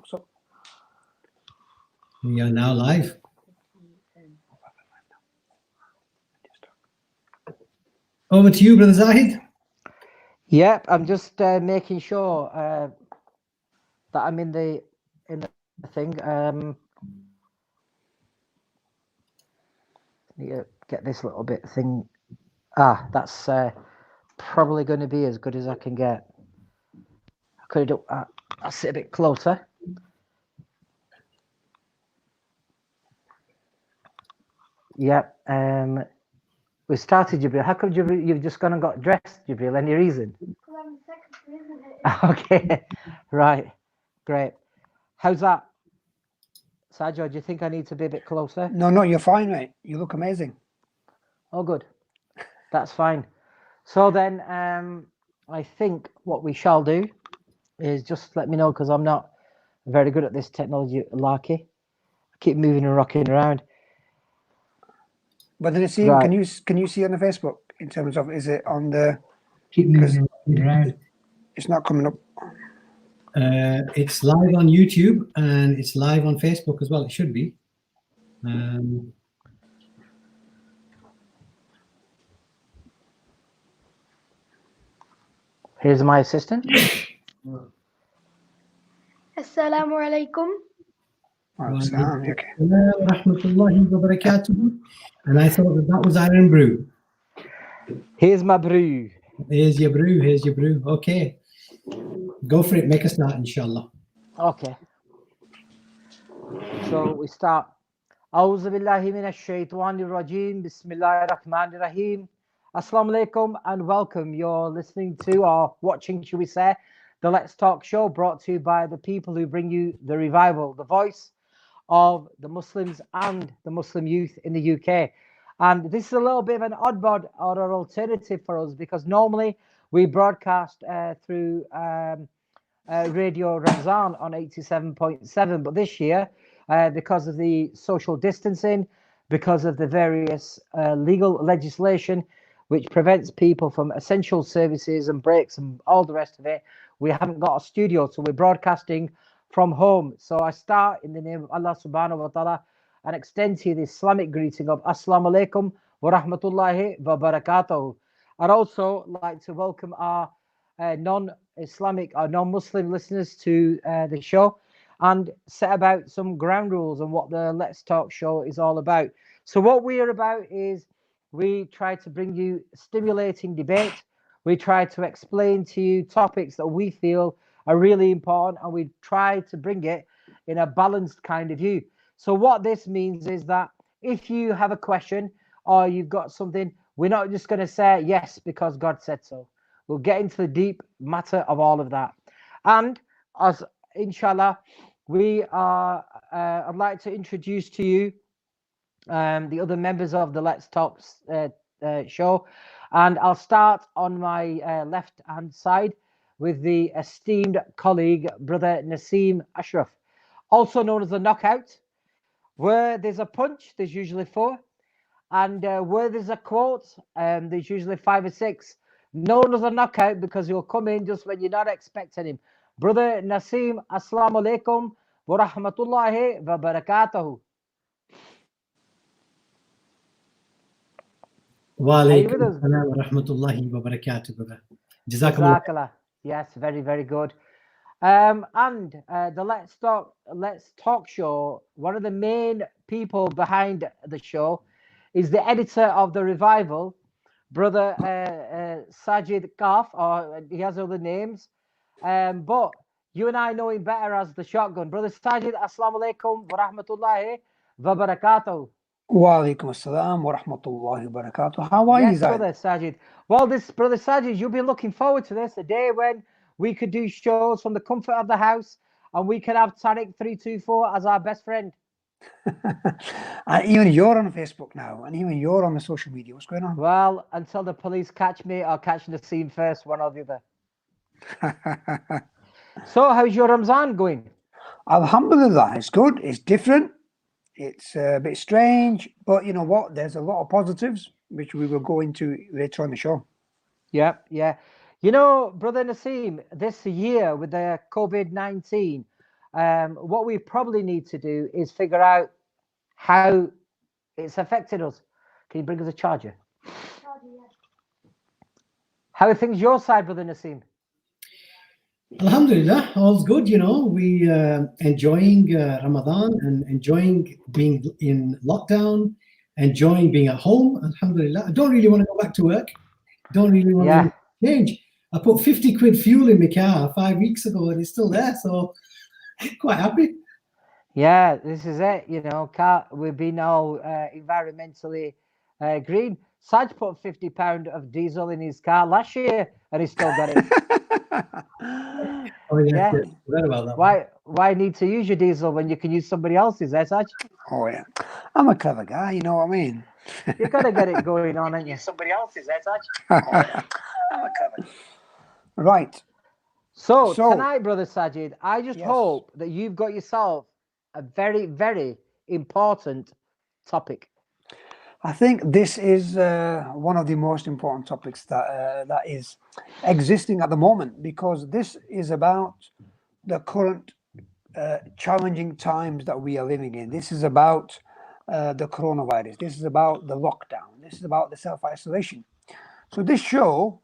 So, We are now live. Over to you, Brother Zahid. Yep, I'm just making sure that I'm in the thing. Need to get this little bit thing. That's probably going to be as good as I can get. I could have done. I'll sit a bit closer. Yep. We started, Jibril. How come you've just gone and got dressed, Jibril? Any reason? Okay, right, great. How's that, Sajo? Do you think I need to be a bit closer? no, you're fine, mate. You look amazing. Oh, good. That's fine. So then, I think what we shall do is just let me know, because I'm not very good at this technology, Larky. I keep moving and rocking around. But then it seems, Right. can you see on the Facebook in terms of, is it on the? Keep moving around. It's not coming up. It's live on YouTube and it's live on Facebook as well. It should be. Here's my assistant. Assalamu alaikum. Okay. Rahmatullahi wa barakatuh. And I thought that was Iron Brew. Here's my brew. Here's your brew. Here's your brew. Okay. Go for it. Make a start, inshallah. Okay. So we start. A'udhu billahi minash shaitanir rajim. Bismillahir rahmanir rahim. Assalamu alaikum and welcome. You're listening to or watching, should we say, the Let's Talk show, brought to you by the people who bring you the revival, the voice of the Muslims and the Muslim youth in the UK. And this is a little bit of an oddbod or an alternative for us, because normally we broadcast through Radio Ramadan on 87.7, but this year, because of the social distancing, because of the various legal legislation which prevents people from essential services and breaks and all the rest of it, we haven't got a studio, so we're broadcasting from home. So I start in the name of Allah subhanahu wa ta'ala and extend to you the Islamic greeting of Assalamu alaikum wa rahmatullahi wa barakatuh. I'd also like to welcome our non-Islamic or non-Muslim listeners to the show and set about some ground rules on what the Let's Talk show is all about. So what we are about is we try to bring you stimulating debate. We try to explain to you topics that we feel are really important, and we try to bring it in a balanced kind of view. So what this means is that if you have a question or you've got something, we're not just going to say yes because God said so. We'll get into the deep matter of all of that. And as inshallah, we are, I'd like to introduce to you the other members of the Let's Talk show. And I'll start on my left-hand side with the esteemed colleague, Brother Naseem Ashraf, also known as the Knockout. Where there's a punch, there's usually 4. And where there's a quote, there's usually 5 or 6. Known as a Knockout because he'll come in just when you're not expecting him. Brother Naseem, Assalamu alaikum wa rahmatullahi wa barakatuhu. Wa alaikum assalam wa rahmatullahi wa barakatuh, brother. Jazakallah. Yes, very, very good. And the Let's Talk show, one of the main people behind the show is the editor of the revival, Brother Sajid Kaf, or he has other names, but you and I know him better as the Shotgun. Brother Sajid, Assalamu alaikum wa rahmatullahi wa barakatuh. Wa alaikum assalam wa rahmatullahi wa barakatuh. How are you, Brother Sajid? Well, Brother Sajid, you'll be looking forward to this, a day when we could do shows from the comfort of the house, and we could have Tariq 324 as our best friend. And even you're on Facebook now, and even you're on the social media. What's going on? Well, until the police catch me or catch Naseem first, one or the other. So, how's your Ramadan going? Alhamdulillah, it's good. It's different. It's a bit strange, but you know what? There's a lot of positives, which we will go into later on the show. Yeah. You know, Brother Naseem, this year with the COVID-19, what we probably need to do is figure out how it's affected us. Can you bring us a charger? How are things your side, Brother Naseem? Alhamdulillah, all's good. You know, we enjoying Ramadan and enjoying being in lockdown, enjoying being at home. Alhamdulillah. I don't really want to go back to work. Don't really want to change. I put 50 quid fuel in my car 5 weeks ago and it's still there. So quite happy. Yeah, this is it. You know, we've been all environmentally green. Saj put £50 of diesel in his car last year and he still got it. Oh, yeah. Yeah. About that why need to use your diesel when you can use somebody else's, Saj? Oh, yeah. I'm a clever guy, you know what I mean? You've got to get it going on, haven't you? Somebody else's, Saj. I'm a clever. Right. So tonight, Brother Sajid, I just Yes. hope that you've got yourself a very, very important topic. I think this is one of the most important topics that is existing at the moment, because this is about the current challenging times that we are living in. This is about the coronavirus. This is about the lockdown. This is about the self-isolation. So this show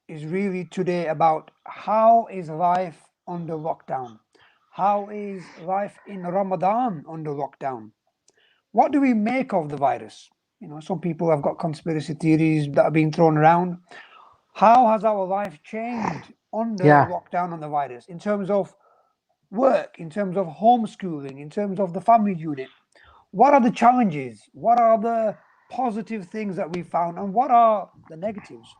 is really today about how is life under lockdown? How is life in Ramadan under lockdown? What do we make of the virus? You know, some people have got conspiracy theories that are being thrown around. How has our life changed under lockdown on the virus in terms of work, in terms of homeschooling, in terms of the family unit? What are the challenges? What are the positive things that we found? And what are the negatives?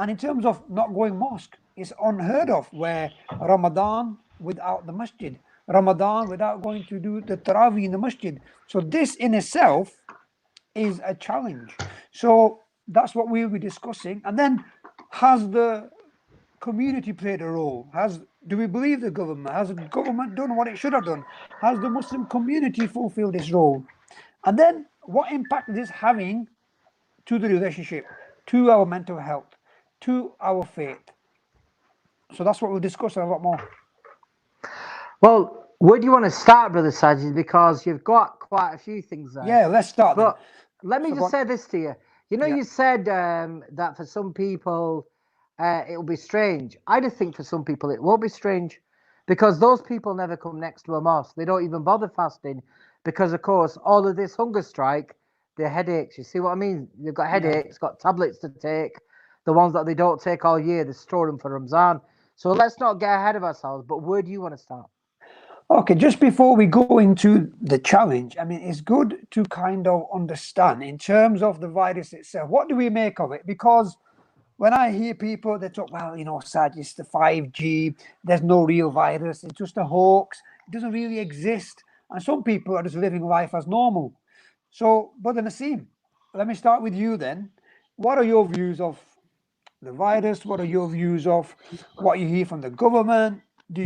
And in terms of not going mosque, it's unheard of where Ramadan without the masjid, Ramadan without going to do the Tarawih in the masjid. So this in itself is a challenge. So that's what we'll be discussing. And then, has the community played a role? Do we believe the government? Has the government done what it should have done? Has the Muslim community fulfilled its role? And then, what impact is this having to the relationship, to our mental health, to our faith? So that's what we'll discuss and a lot more. Well, where do you want to start, Brother Sajid? Because you've got quite a few things there. Yeah, let's start. But let me just say this to you. You know, you said that for some people it will be strange. I just think for some people it won't be strange, because those people never come next to a mosque. They don't even bother fasting because, of course, all of this hunger strike, their headaches. You see what I mean? They've got headaches, got tablets to take. The ones that they don't take all year, they store them for Ramadan. So let's not get ahead of ourselves. But where do you want to start? Okay, just before we go into the challenge, I mean, it's good to kind of understand in terms of the virus itself, what do we make of it? Because when I hear people, they talk, well, you know, Saj, it's the 5G, there's no real virus, it's just a hoax, it doesn't really exist. And some people are just living life as normal. So, Brother Naseem, let me start with you then. What are your views of the virus? What are your views of what you hear from the government? Do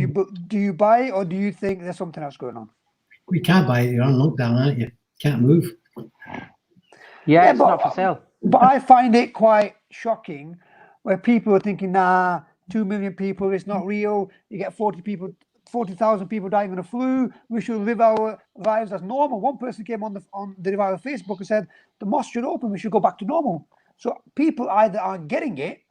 you buy it, or do you think there's something else going on? We can't buy it. You're on lockdown, aren't you? Can't move. Yeah, it's not for sale. But I find it quite shocking where people are thinking, nah, 2 million people, it's not real. You get 40,000 people dying of the flu. We should live our lives as normal. One person came on the Revival Facebook and said, the mosque should open, we should go back to normal. So people either aren't getting it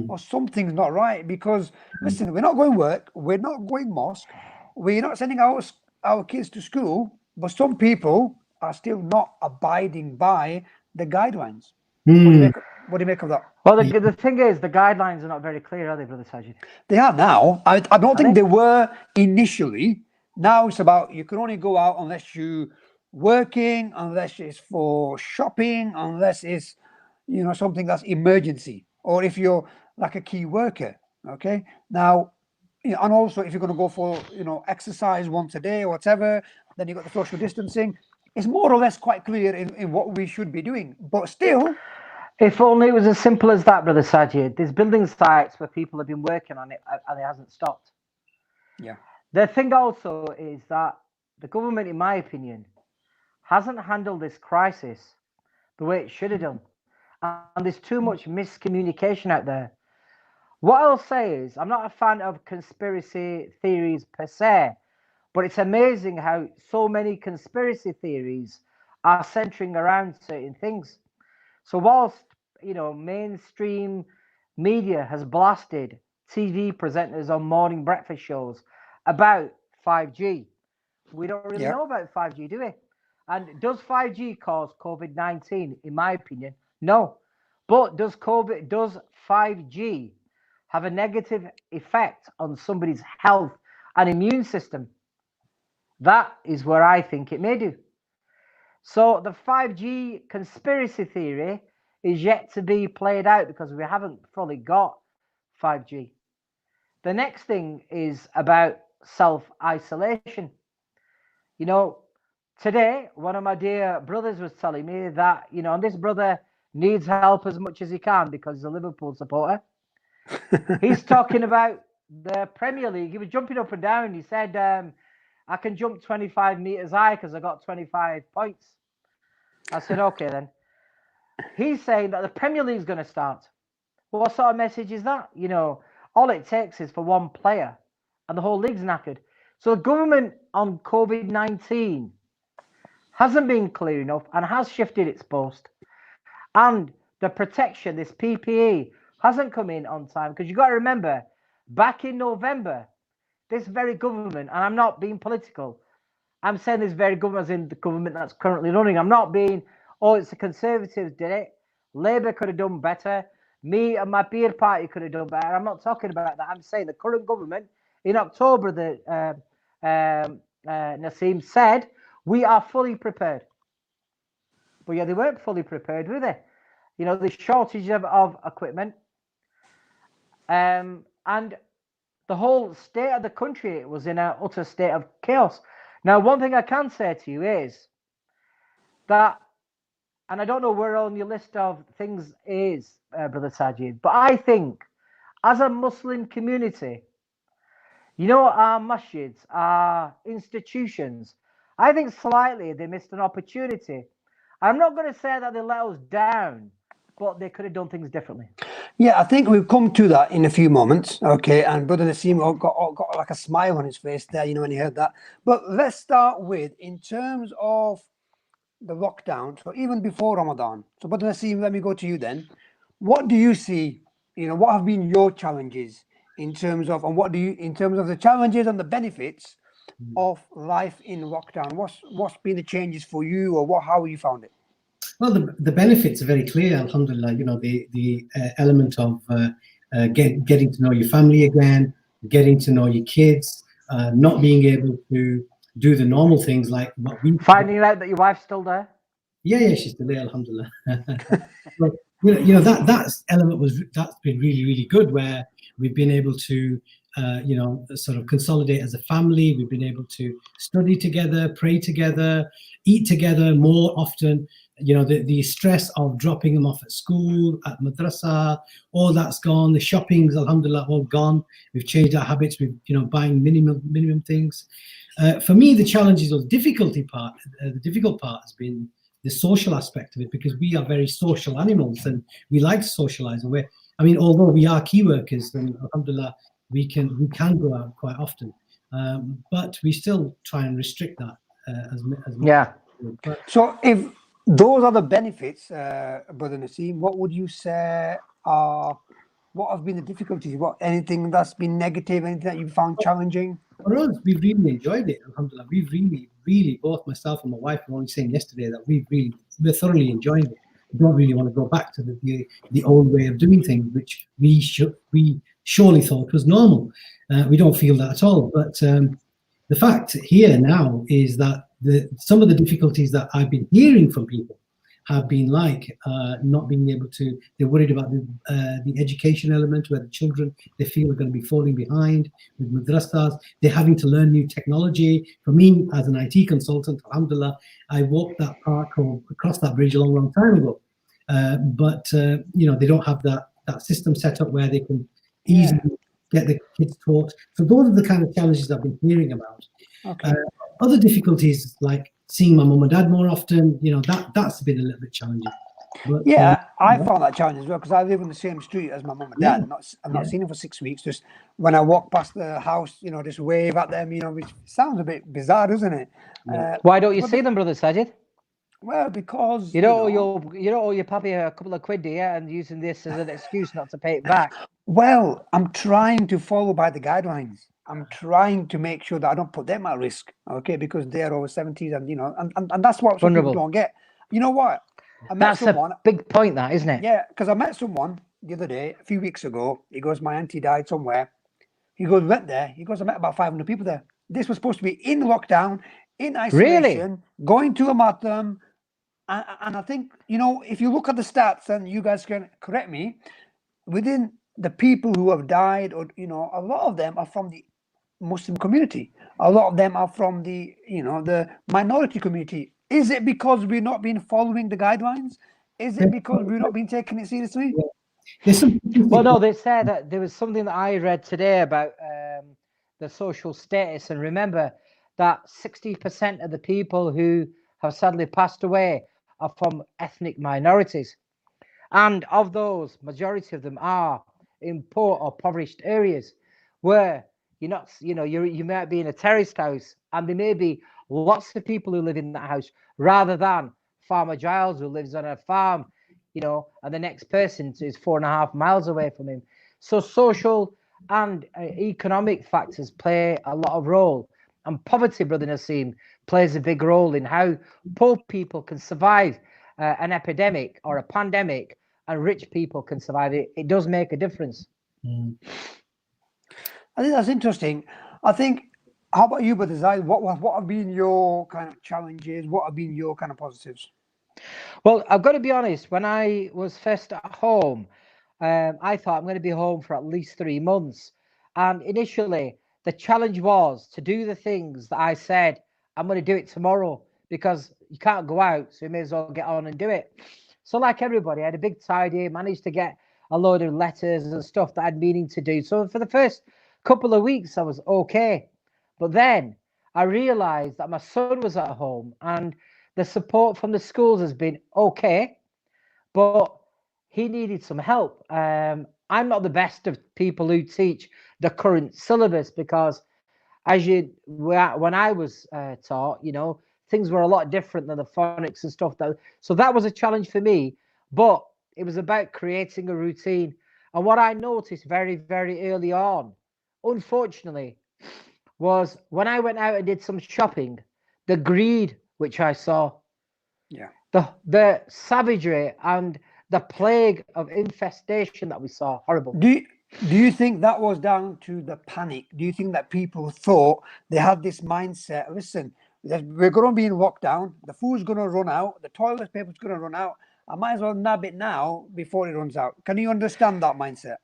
or something's not right, because listen, we're not going work, we're not going mosque, we're not sending our kids to school, but some people are still not abiding by the guidelines. What do you make of that? Well, the thing is, the guidelines are not very clear, are they, Brother Sajid? They are now. I don't think they were initially. Now it's about you can only go out unless you're working, unless it's for shopping, unless it's, you know, something that's emergency, or if you're like a key worker. Okay. Now, you know, and also if you're going to go for, you know, exercise once a day or whatever, then you've got the social distancing. It's more or less quite clear in what we should be doing. But still, if only it was as simple as that, Brother Sajid. There's building sites where people have been working on it and it hasn't stopped. Yeah. The thing also is that the government, in my opinion, hasn't handled this crisis the way it should have done. And there's too much miscommunication out there. What I'll say is, I'm not a fan of conspiracy theories per se, But it's amazing how so many conspiracy theories are centering around certain things. So whilst, you know, mainstream media has blasted TV presenters on morning breakfast shows about 5G, we don't really know about 5G, do we? And does 5G cause COVID-19? In my opinion, no. But does 5G have a negative effect on somebody's health and immune system? That is where I think it may do. So the 5G conspiracy theory is yet to be played out because we haven't fully got 5G. The next thing is about self-isolation. You know, today, one of my dear brothers was telling me that, you know, and this brother needs help as much as he can because he's a Liverpool supporter. He's talking about the Premier League. He was jumping up and down. He said, I can jump 25 meters high because I got 25 points. I said, okay, then. He's saying that the Premier League is going to start. Well, what sort of message is that? You know, all it takes is for one player and the whole league's knackered. So the government on COVID-19 hasn't been clear enough and has shifted its post. And the protection, this PPE, hasn't come in on time. Because you've got to remember, back in November, this very government, and I'm not being political, I'm saying this very government as in the government that's currently running. I'm not being, oh, it's the Conservatives did it. Labour could have done better. Me and my peer party could have done better. I'm not talking about that. I'm saying the current government, in October, Naseem said, we are fully prepared. But yeah, they weren't fully prepared, were they? You know, the shortage of equipment. And the whole state of the country was in an utter state of chaos. Now, one thing I can say to you is that, and I don't know where on your list of things is, Brother Sajid, but I think as a Muslim community, you know, our masjids, our institutions, I think slightly they missed an opportunity. I'm not going to say that they let us down, but they could have done things differently. Yeah, I think we'll come to that in a few moments. Okay, and Brother Naseem got like a smile on his face there, you know, when he heard that. But let's start with, in terms of the lockdown, so even before Ramadan. So Brother Naseem, let me go to you then. What do you see, you know, what have been your challenges in terms of, and what do you, in terms of the challenges and the benefits of life in lockdown? What's been the changes for you, or how have you found it? Well, the benefits are very clear, alhamdulillah. You know, the element of getting to know your family again, getting to know your kids, not being able to do the normal things like what we... Finding out that your wife's still there? Yeah, she's still there, alhamdulillah. But, you know, that element that's been really, really good, where we've been able to, you know, sort of consolidate as a family. We've been able to study together, pray together, eat together more often. You know, the stress of dropping them off at school, at madrasa, all that's gone. The shopping's, alhamdulillah, all gone. We've changed our habits with, you know, buying minimum things. For me, the challenges or the difficult part has been the social aspect of it, because we are very social animals and we like to socialize. And although we are key workers, then alhamdulillah, we can go out quite often, but we still try and restrict that as yeah. But, so if those are the benefits, Brother Naseem, what would you say are, what have been the difficulties? Anything that's been negative, anything that you found challenging? For us, we've really enjoyed it, alhamdulillah. We've really, both myself and my wife were only saying yesterday that we're thoroughly enjoying it. We don't really want to go back to the old way of doing things, which we surely thought was normal. We don't feel that at all. But the fact here now is that some of the difficulties that I've been hearing from people have been like not being able to, they're worried about the education element, where the children, they feel are going to be falling behind with madrasas. They're having to learn new technology. For me, as an IT consultant, alhamdulillah, I walked that park or across that bridge a long time ago. But you know, they don't have that system set up where they can easily get the kids taught. So those are the kind of challenges I've been hearing about. Okay. Other difficulties like seeing my mum and dad more often, you know, that's been a little bit challenging. But Yeah, I yeah, found that challenge as well because I live in the same street as my mum and yeah, dad. I've not yeah. seen them for 6 weeks. Just when I walk past the house, just wave at them. Which sounds a bit bizarre, doesn't it? Yeah. Why don't you But see them, brother Sajid? well, because You don't owe your puppy a couple of quid, do you? And using this as an excuse not to pay it back. well, I'm trying to follow by the guidelines. I'm trying to make sure that I don't put them at risk. Okay, because they're over 70s, and that's what some people Vulnerable. don't get. You know what? I met That's someone. a big point, that, isn't it? Yeah, because I met someone the other day, a few weeks ago. He goes, my auntie died somewhere. He goes, went there. He goes, I met about 500 people there. This was supposed to be in lockdown, in Really? isolation, going to a marathon. And I think, if you look at the stats, and you guys can correct me, within the people who have died, or, a lot of them are from the Muslim community. A lot of them are from the minority community. Is it because we're not been following the guidelines? Is it because we're not being taking it seriously? Yeah. There's some Well, no, they said that there was something that I read today about the social status. And remember that 60% of the people who have sadly passed away are from ethnic minorities. And of those, majority of them are in poor or impoverished areas where you're not, you might be in a terraced house and there may be lots of people who live in that house rather than Farmer Giles who lives on a farm, and the next person is 4.5 miles away from him. So social and economic factors play a lot of role. And poverty, Brother Nassim, plays a big role in how poor people can survive an epidemic or a pandemic, and rich people can survive it. It does make a difference. I think that's interesting. I think, how about you, Brother Zaid? What have been your kind of challenges? What have been your kind of positives? Well, I've got to be honest, when I was first at home, I thought I'm going to be home for at least 3 months. And initially, the challenge was to do the things that I said, I'm going to do it tomorrow because you can't go out. So you may as well get on and do it. So like everybody, I had a big tidy, managed to get a load of letters and stuff that I'd meaning to do. So for the first couple of weeks, I was okay. But then I realized that my son was at home and the support from the schools has been okay, but he needed some help. I'm not the best of people who teach the current syllabus because when I was taught, things were a lot different than the phonics and stuff. So that was a challenge for me, but it was about creating a routine. And what I noticed very, very early on, unfortunately, was when I went out and did some shopping, the greed which I saw, Yeah. the savagery and the plague of infestation that we saw, horrible. Do you think that was down to the panic? Do you think that people thought they had this mindset? Listen, we're going to be in lockdown. The food's going to run out. The toilet paper's going to run out. I might as well nab it now before it runs out. Can you understand that mindset?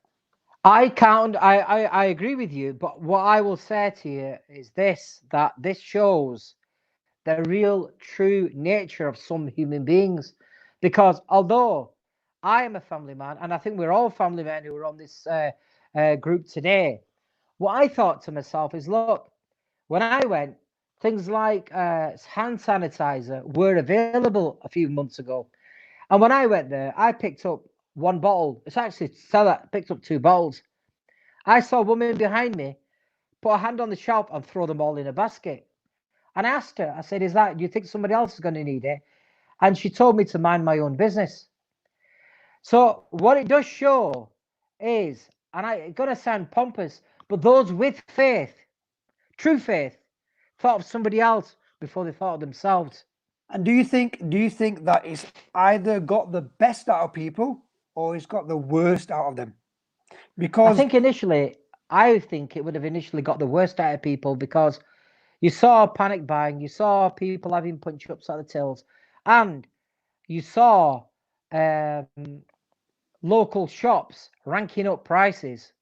I agree with you, but what I will say to you is that this shows the real true nature of some human beings. Because although I am a family man, and I think we're all family men who are on this group today, what I thought to myself is, look, when I went, things like hand sanitizer were available a few months ago. And when I went there, I picked up one bottle. It's actually seller picked up 2 bottles. I saw a woman behind me put a hand on the shelf and throw them all in a basket. And I asked her, I said, do you think somebody else is going to need it? And she told me to mind my own business. So what it does show is, and it's going to sound pompous, but those with faith, true faith, thought of somebody else before they thought of themselves. And do you think that it's either got the best out of people or it's got the worst out of them? Because I think it would have initially got the worst out of people because you saw panic buying, you saw people having punch-ups at the tills, and you saw local shops ranking up prices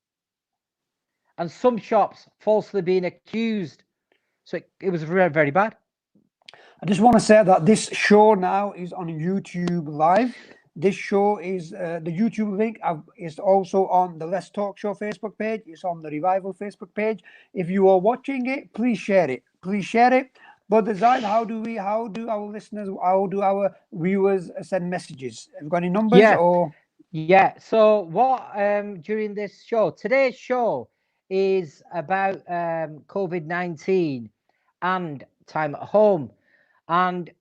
and some shops falsely being accused. So it was very, very bad. I just want to say that this show now is on YouTube Live. This show is the YouTube link is also on the Let's Talk Show Facebook page. It's on the Revival Facebook page. If you are watching it, please share it. Please share it. Brother Zaid, how do our listeners, how do our viewers send messages? Have you got any numbers Yeah. or? Yeah. So what during this show, today's show is about COVID-19 and time at home, and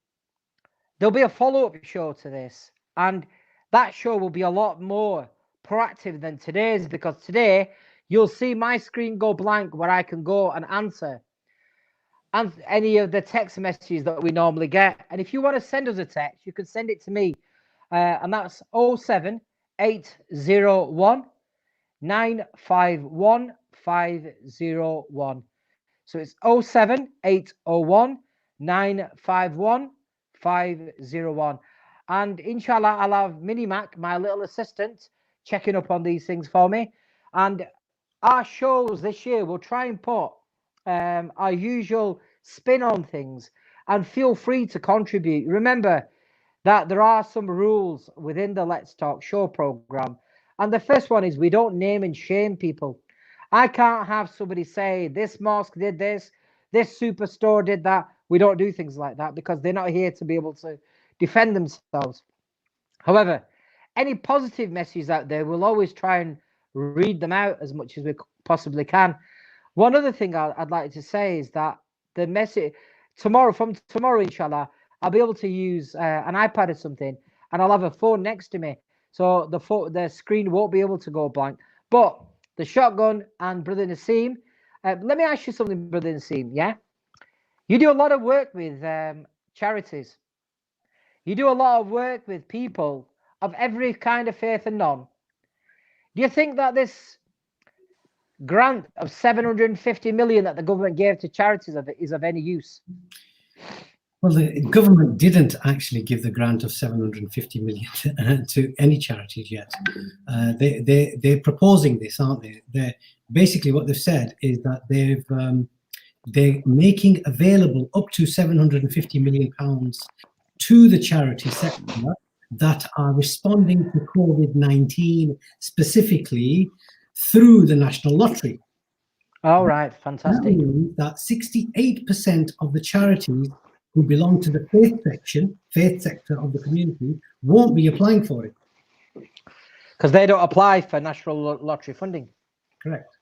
there'll be a follow-up show to this, and that show will be a lot more proactive than today's, because today you'll see my screen go blank where I can go and answer any of the text messages that we normally get. And if you want to send us a text, you can send it to me, and that's 07801 951 501. So it's 07801 951 501. And inshallah, I'll have Mini Mac, my little assistant, checking up on these things for me. And our shows this year will try and put our usual spin on things, and feel free to contribute. Remember that there are some rules within the Let's Talk Show program. And the first one is we don't name and shame people. I can't have somebody say this mosque did this superstore did that. We don't do things like that because they're not here to be able to defend themselves. However, any positive messages out there, we'll always try and read them out as much as we possibly can. One other thing I'd like to say is that the message from tomorrow, inshallah, I'll be able to use an iPad or something, and I'll have a phone next to me, so the screen won't be able to go blank. But the shotgun and Brother Naseem, let me ask you something, Brother Naseem. Yeah, you do a lot of work with charities. You do a lot of work with people of every kind of faith and none. Do you think that this grant of 750 million that the government gave to charities is of any use? Well, the government didn't actually give the grant of 750 million to any charities yet. They're proposing this, aren't they? Basically what they've said is that they're making available up to 750 million pounds to the charity sector that are responding to COVID-19 specifically through the National Lottery. All right, fantastic. That means that 68% of the charities who belong to the faith sector of the community won't be applying for it. Because they don't apply for National Lottery funding. Correct.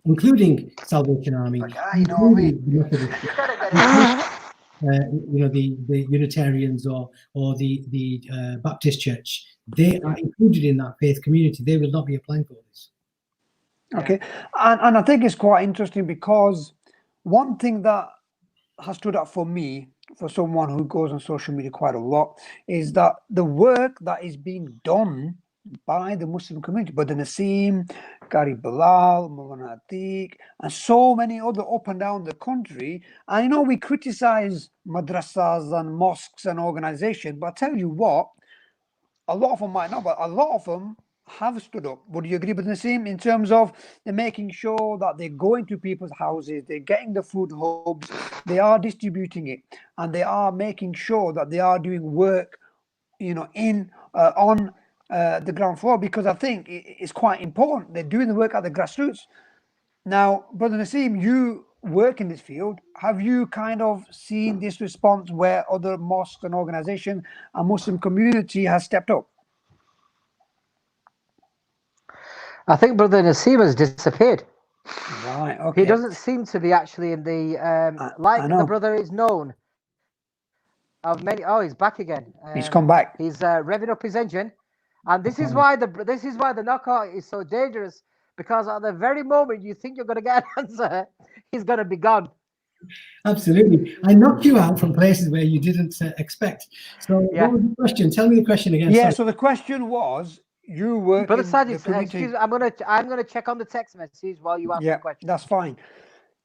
Including Salvation Army, You know what I mean? The Unitarians or the Baptist Church. They are included in that faith community. They will not be applying for this. Okay, and I think it's quite interesting because one thing that has stood out for me, for someone who goes on social media quite a lot, is that the work that is being done by the Muslim community, but the Naseem, Qari Bilal, Maulana Atiq, and so many other up and down the country. And we criticize madrasas and mosques and organizations, but I tell you what, a lot of them might not, but a lot of them have stood up. Would you agree with Naseem in terms of they're making sure that they're going to people's houses, they're getting the food hubs, they are distributing it, and they are making sure that they are doing work, on the ground floor, because I think it's quite important. They're doing the work at the grassroots. Now, Brother Naseem, you work in this field. Have you kind of seen this response where other mosques and organizations and Muslim community has stepped up? I think Brother Naseem has disappeared. Right, okay. He doesn't seem to be actually in the the brother is known of many. Oh, he's back again. He's come back. He's revving up his engine, and this is why the knockout is so dangerous, because at the very moment you think you're going to get an answer, he's going to be gone. Absolutely. I knocked you out from places where you didn't expect. So what was the question? Tell me the question again. Yeah, Sorry. so the question was, you work Brother in Sadis, the community. excuse me, I'm gonna check on the text message while you ask the question. That's fine.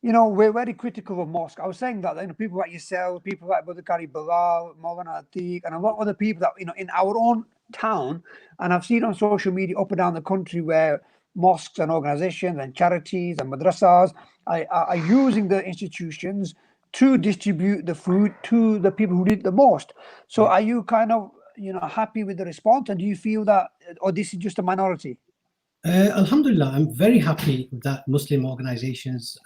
We're very critical of mosque. I was saying that people like yourself, people like Brother Qari Bilal, Maulana Atiq, and a lot of other people that in our own town, and I've seen on social media up and down the country where mosques and organizations and charities and madrasas are using the institutions to distribute the food to the people who need it the most. So are you kind of happy with the response, and do you feel that, or this is just a minority? Alhamdulillah, I'm very happy that Muslim organizations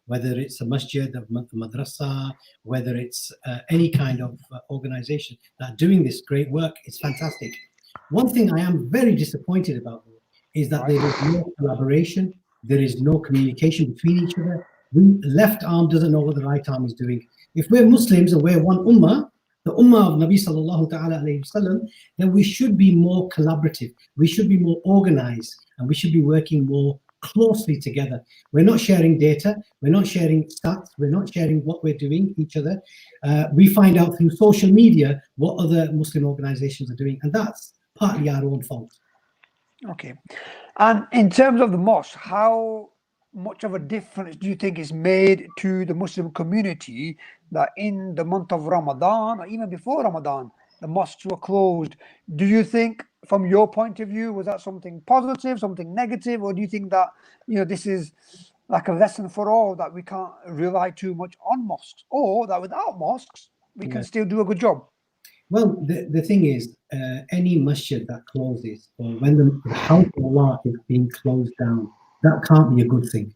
whether it's a masjid, a madrasa, whether it's any kind of organization that are doing this great work. It's fantastic. One thing I am very disappointed about is that there is no collaboration, there is no communication between each other. The left arm doesn't know what the right arm is doing. If we're Muslims and we're one ummah, the ummah of Nabi sallallahu ta'ala alayhi wasallam, then we should be more collaborative. We should be more organized, and we should be working more closely together. We're not sharing data. We're not sharing stats. We're not sharing what we're doing each other. We find out through social media what other Muslim organizations are doing, and that's partly our own fault. Okay. And in terms of the mosque, how much of a difference do you think is made to the Muslim community that in the month of Ramadan, or even before Ramadan, the mosques were closed? Do you think, from your point of view, was that something positive, something negative, or do you think that, you know, this is like a lesson for all, that we can't rely too much on mosques, or that without mosques we can still do a good job? Well, the thing is, any masjid that closes, or when the house of Allah is being closed down, that can't be a good thing.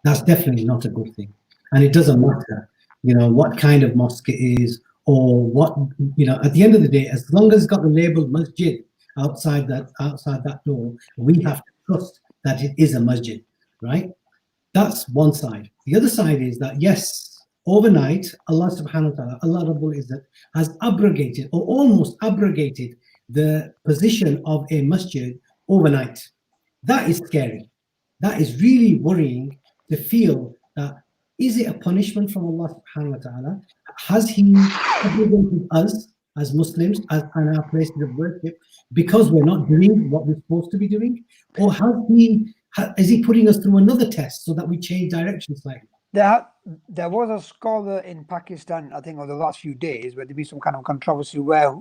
That's definitely not a good thing. And it doesn't matter, you know, what kind of mosque it is, or what, you know, at the end of the day, as long as it's got the label masjid outside that door, we have to trust that it is a masjid, right? That's one side. The other side is that, yes, overnight, Allah subhanahu wa ta'ala, Allah Rabbul Izzat, has abrogated or almost abrogated the position of a masjid overnight. That is scary. That is really worrying to feel that, is it a punishment from Allah subhanahu wa ta'ala? Has He obligated us as Muslims and our places of worship because we're not doing what we're supposed to be doing? Or is He putting us through another test so that we change direction slightly? There was a scholar in Pakistan, I think, over the last few days, where there be some kind of controversy where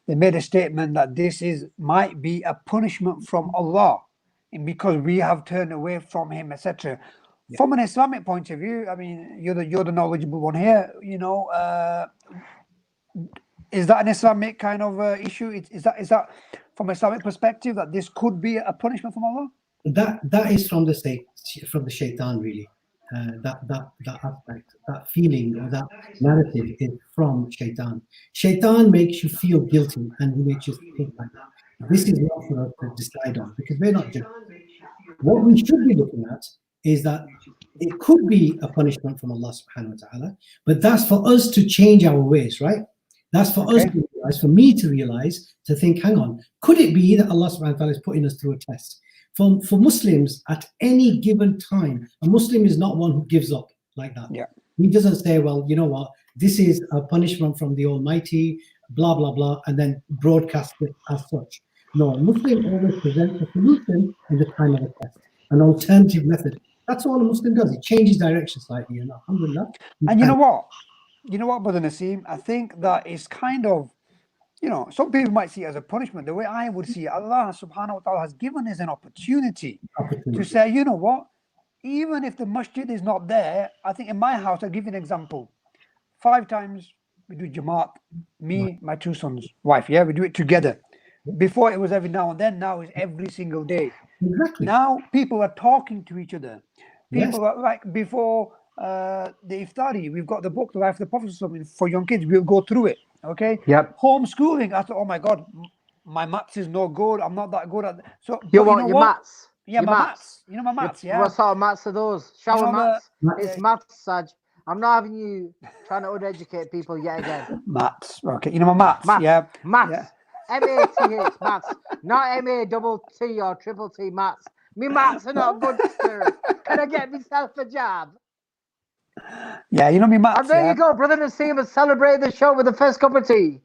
they made a statement that this might be a punishment from Allah, and because we have turned away from Him, etc. Yeah. From an Islamic point of view, I mean, you're the knowledgeable one here. You know, is that an Islamic kind of issue? Is that from an Islamic perspective that this could be a punishment from Allah? That is from the shaitan, really. That aspect, that feeling, or that narrative is from shaitan. Shaitan makes you feel guilty, and he makes you think like that. This is not for us to decide on, because we're not judging. What we should be looking at is that it could be a punishment from Allah subhanahu wa ta'ala, but that's for us to change our ways, right? That's for us to realize, for me to realize, to think, hang on, could it be that Allah subhanahu wa ta'ala is putting us through a test? For Muslims, at any given time, a Muslim is not one who gives up like that. Yeah. He doesn't say, well, you know what, this is a punishment from the Almighty, blah, blah, blah, and then broadcast it as such. No, a Muslim always presents a solution in the time of a test, an alternative method. That's all a Muslim does. It changes direction slightly, and alhamdulillah. And you know what, Brother Naseem, I think that is kind of, you know, some people might see it as a punishment. The way I would see it, Allah subhanahu wa ta'ala has given us an opportunity to say, you know what, even if the masjid is not there, I think in my house, I'll give you an example. 5 times we do Jamaat, me, my 2 sons, wife, yeah, we do it together. Before it was every now and then, now it's every single day. Exactly. Now people are talking to each other. People are like, before the Iftari, we've got the book, The Life of the Prophet for young kids. We'll go through it. Okay. Yep. Homeschooling. I thought, oh my God, my maths is no good. I'm not that good at. So you want your maths? Yeah, my maths. You know my maths. Yeah. What sort of maths are those? Shower maths. It's maths, Saj. I'm not having you trying to uneducate people yet again. Maths. Okay. You know my maths. Yeah. Maths. Yeah. M-A-T-H maths, not M-A-T-T or triple T maths. Me maths are not good, sir. Can I get myself a job? Yeah, you know me maths. And there you go, Brother Naseem has celebrated the show with the first cup of tea.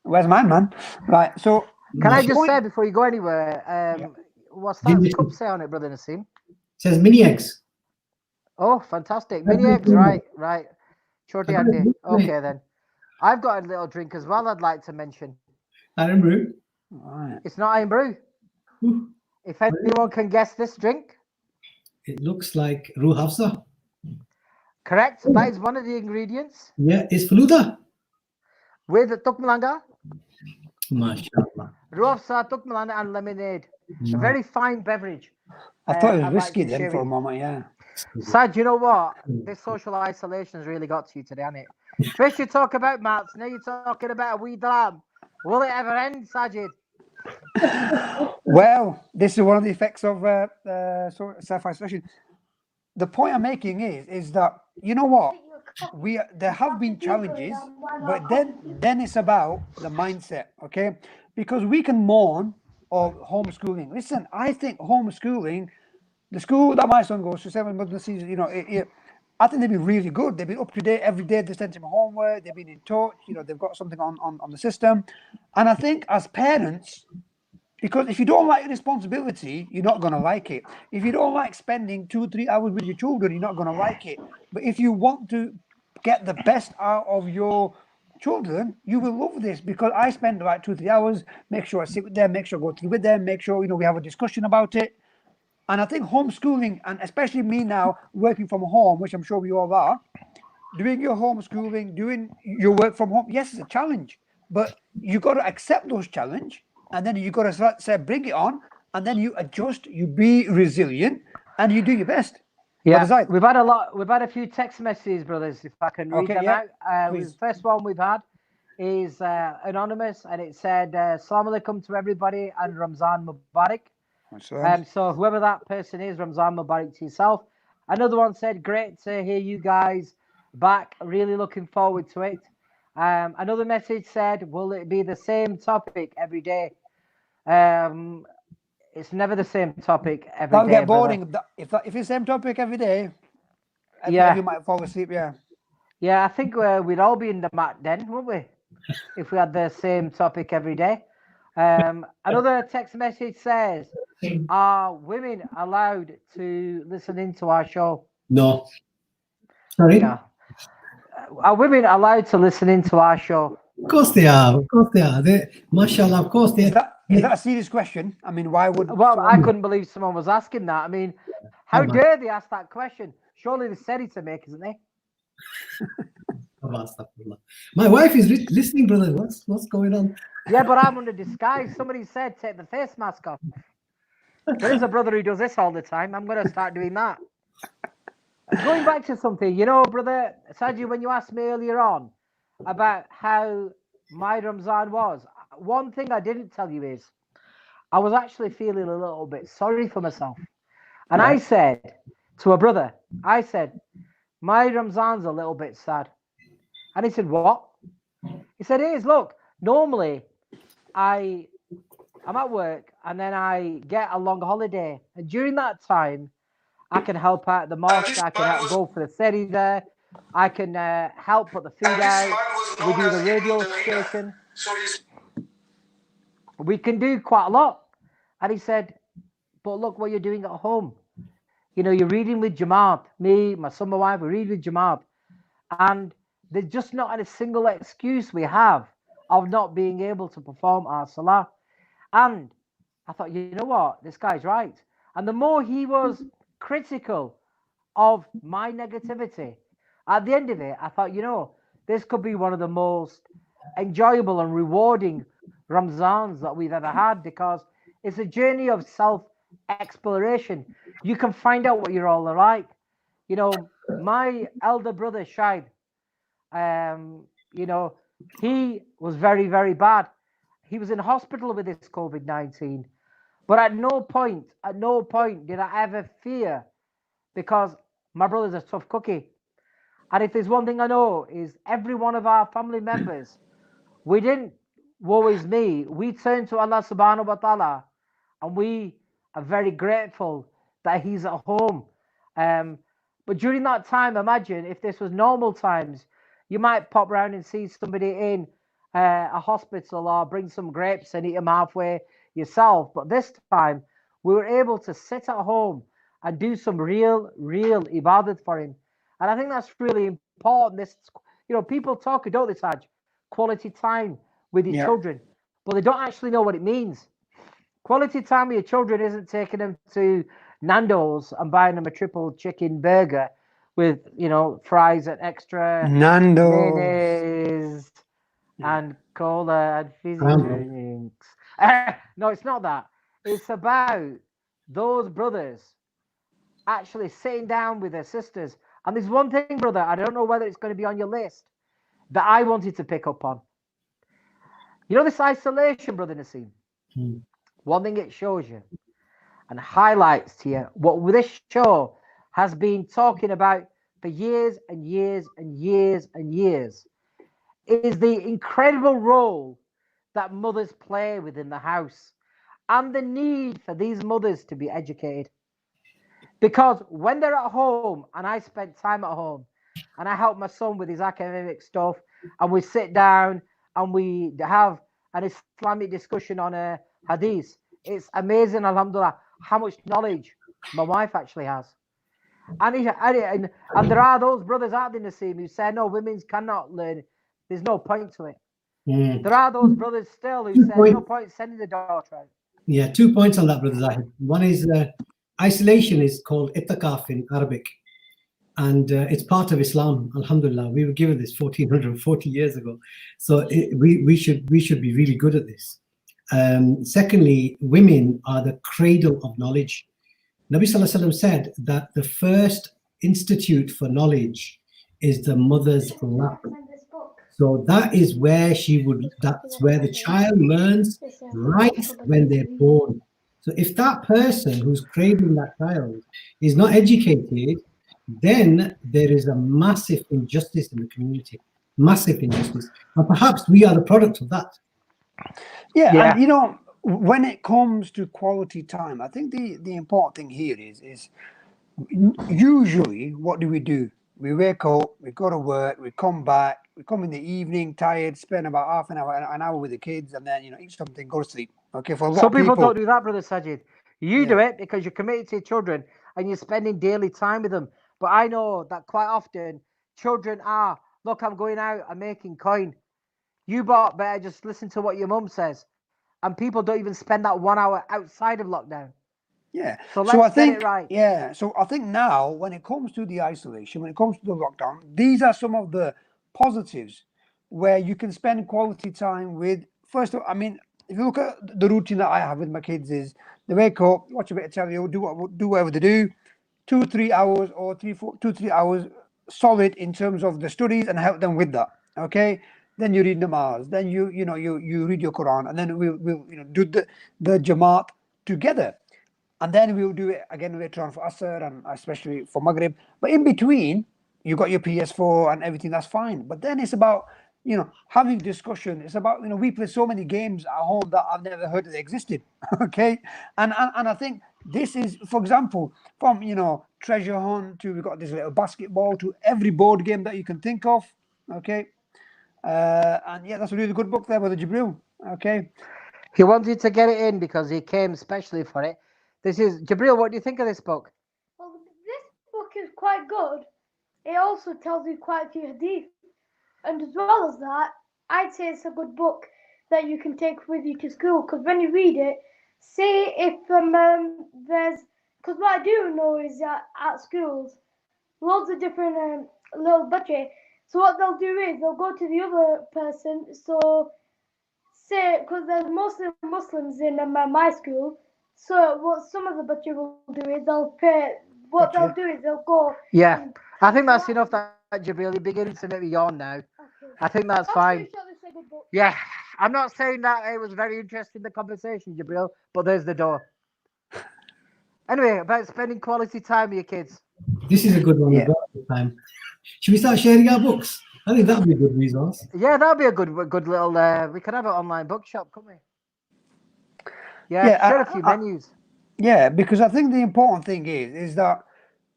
Where's mine, man? Right, so... Can I just say, before you go anywhere, what's that cup say on it, Brother Naseem? It says mini eggs. Oh, fantastic. Mini eggs, right. Shorty handy. Okay, then. I've got a little drink as well I'd like to mention. Iron brew. Right. It's not iron brew. If anyone can guess this drink. It looks like Ruh Hafsa. Correct. That is one of the ingredients. Yeah, it's Faluda. With Tukmalanga. MashaAllah. Ruh Hafsa, Tukmalanga and lemonade. A very fine beverage. I thought it was whiskey then for a moment, yeah. Sad, you know what? This social isolation has really got to you today, hasn't it? First you talk about maths, now you're talking about a wee lamb. Will it ever end, Sajid? Well, this is one of the effects of self-isolation. The point I'm making is that, you know what, there have been challenges, but then it's about the mindset, okay? Because we can mourn of homeschooling. Listen, I think homeschooling, the school that my son goes to, 7 months season, I think they've been really good. They've been up to date every day. They send him homework. They've been in touch. They've got something on the system. And I think as parents, because if you don't like responsibility, you're not going to like it. If you don't like spending 2-3 hours with your children, you're not going to like it. But if you want to get the best out of your children, you will love this, because I spend about 2-3 hours, make sure I sit with them, make sure I go through with them, make sure, we have a discussion about it. And I think homeschooling, and especially me now working from home, which I'm sure we all are, doing your homeschooling, doing your work from home, yes, it's a challenge, but you got to accept those challenge, and then you got to say, bring it on, and then you adjust, you be resilient, and you do your best. Yeah, we've had a few text messages, brothers, if I can read them out. The first one we've had is anonymous, and it said, Assalamu alaikum to everybody, and Ramzan Mubarak. So whoever that person is, Ramzan Mubarak to yourself. Another one said, great to hear you guys back, really looking forward to it. Another message said, will it be the same topic every day? It's never the same topic every day. That'll get boring. If it's the same topic every day, you might fall asleep. Yeah, I think we'd all be in the mat then, wouldn't we? If we had the same topic every day. Another text message says, are women allowed to listen into our show? No. Sorry? Yeah. Are women allowed to listen into our show? Of course they are. Of course they are. Mashallah, of course they are. Is that a serious question? I mean, why would... Well, I couldn't believe someone was asking that. I mean, how dare they ask that question? Surely they said it to make, isn't they? My wife is listening, brother. What's going on? Yeah, but I'm under disguise. Somebody said take the face mask off. There is a brother who does this all the time. I'm going to start doing that. Going back to something, brother Saji, when you asked me earlier on about how my Ramzan was, one thing I didn't tell you is I was actually feeling a little bit sorry for myself. And I said to a brother, my Ramzan's a little bit sad. And he said, what? He said, it is. Look, normally I'm at work and then I get a long holiday. And during that time, I can help out the mosque. I can help go for the seri there. I can help put the food out. We do the radio station. We can do quite a lot. And he said, but look what you're doing at home. You're reading with Jamaat. Me, my son, my wife, we read with Jamaat. And there's just not a single excuse we have of not being able to perform our salah. And I thought, you know what? This guy's right. And the more he was critical of my negativity, at the end of it, I thought, this could be one of the most enjoyable and rewarding Ramzans that we've ever had, because it's a journey of self-exploration. You can find out what you're all like. My elder brother, Shaib, he was very, very bad. He was in hospital with this COVID-19. But at no point did I ever fear, because my brother's a tough cookie. And if there's one thing I know is every one of our family members, we didn't, woe is me, we turned to Allah subhanahu wa ta'ala, and we are very grateful that he's at home. But during that time, imagine if this was normal times, you might pop around and see somebody in a hospital or bring some grapes and eat them halfway yourself. But this time, we were able to sit at home and do some real ibadat for him. And I think that's really important. This, people talk, don't they, Taj? Quality time with your children, but they don't actually know what it means. Quality time with your children isn't taking them to Nando's and buying them a triple chicken burger with, fries and extra mayonnaise and cola and fizzy drinks. No, it's not that. It's about those brothers actually sitting down with her sisters. And there's one thing, brother, I don't know whether it's going to be on your list, that I wanted to pick up on. You know, this isolation, brother Nassim. One thing it shows you and highlights to you what this show has been talking about for years and years and years and years is the incredible role that mothers play within the house and the need for these mothers to be educated. Because when they're at home, and I spent time at home, and I help my son with his academic stuff, and we sit down and we have an Islamic discussion on a hadith, it's amazing, alhamdulillah, how much knowledge my wife actually has. And there are those brothers out there, Nassim, who say, no, women cannot learn. There's no point to it. There are those brothers still who say, no point sending the daughter out. Yeah, 2 points on that, Brother Zahid. One is isolation is called itikaf in Arabic, and it's part of Islam. Alhamdulillah, we were given this 1440 years ago, so we should be really good at this. Secondly, women are the cradle of knowledge. Nabi Sallallahu Alaihi Wasallam said that the first institute for knowledge is the mother's lap. So that is where that's where the child learns right when they're born. So if that person who's cradling that child is not educated, then there is a massive injustice in the community, massive injustice. And perhaps we are the product of that. Yeah. And you know, when it comes to quality time, I think the important thing here is usually what do? We wake up, we go to work, we come back, we come in the evening tired, spend about half an hour with the kids, and then, you know, eat something, go to sleep. Okay, for a lot Some of people don't do that, Brother Sajid. You do it because you're committed to your children and you're spending daily time with them. But I know that quite often children are, look, I'm going out, I'm making coin. You better just listen to what your mum says. And people don't even spend that 1 hour outside of lockdown. Yeah. So let's get it right. Yeah. So I think now, when it comes to the isolation, when it comes to the lockdown, these are some of the positives where you can spend quality time with. First of all, I mean, if you look at the routine that I have with my kids, is they wake up, watch a bit of telly, do whatever they do, 2-3 hours or 2-3 hours solid in terms of the studies, and help them with that. Okay. Then you read namaz, then you read your Quran, and then we'll do the Jamaat together. And then we'll do it again later on for Asr and especially for Maghrib. But in between, you got your PS4 and everything, that's fine. But then it's about, having discussion. It's about, we play so many games at home that I've never heard that they existed. Okay. And I think this is, for example, from, treasure hunt to, we've got this little basketball, to every board game that you can think of. Okay. And yeah, that's a really good book there with the Jibril. Okay. He wanted to get it in because he came specially for it. This is Jibril. What do you think of this book? Well, this book is quite good. It also tells you quite a few hadith, and as well as that, I'd say it's a good book that you can take with you to school. Because when you read it, say if there's, because what I do know is that at schools, loads of different little budget. So what they'll do is they'll go to the other person. So say, because there's mostly Muslims in my school. So what some of the butcher will do is they'll pay. What they'll do is they'll go. Yeah, I think that's enough. That Jibril, you're beginning to make me yawn now. Okay. I think that's fine. Sure, yeah, I'm not saying that it was very interesting, the conversation, Jibril, but there's the door. Anyway, about spending quality time with your kids. This is a good one. Time. Should we start sharing our books? I think that'd be a good resource. Yeah, that'd be a good little. We could have an online bookshop, couldn't we? Yeah, share a few menus. Yeah, because I think the important thing is that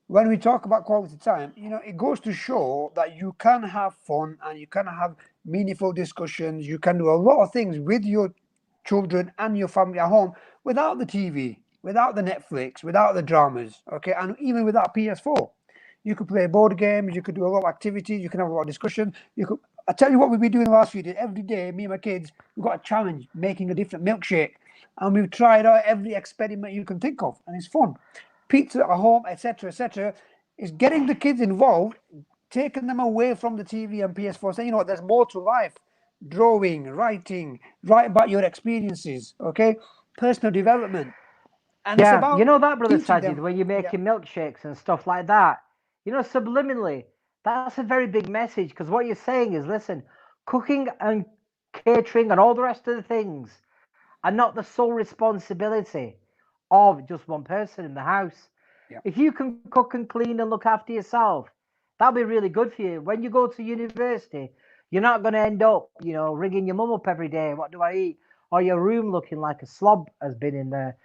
when we talk about quality time, it goes to show that you can have fun and you can have meaningful discussions. You can do a lot of things with your children and your family at home without the TV, without the Netflix, without the dramas, okay, and even without PS4. You could play board games, you could do a lot of activities, you can have a lot of discussion. I tell you what we've been doing the last few days. Every day, me and my kids, we've got a challenge, making a different milkshake. And we've tried out every experiment you can think of, and it's fun. Pizza at home, etc. Is getting the kids involved, taking them away from the TV and PS4, saying, there's more to life. Drawing, writing, write about your experiences, okay? Personal development. And it's Yeah, about you know that, brother teaching Sajid, them. when you're making milkshakes and stuff like that, subliminally, that's a very big message, because what you're saying is, listen, cooking and catering and all the rest of the things are not the sole responsibility of just one person in the house. Yeah. If you can cook and clean and look after yourself, that'll be really good for you. When you go to university, you're not going to end up, ringing your mum up every day, what do I eat? Or your room looking like a slob has been in there.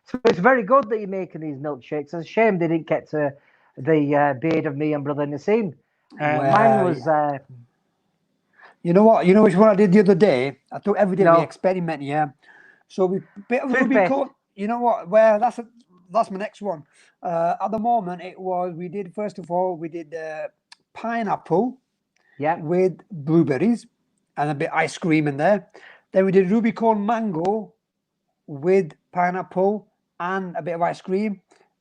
So it's very good that you're making these milkshakes. It's a shame they didn't get to the beard of me and brother Nassim. Mine Well, was, you know what? You know which one I did the other day? I thought every day we No. experiment, yeah. So we bit of Ruby Toothpaste. cone. You know what? Well, that's my next one. At the moment, we did first of all pineapple yeah, with blueberries and a bit ice cream in there. Then we did Ruby cone mango with pineapple and a bit of ice cream.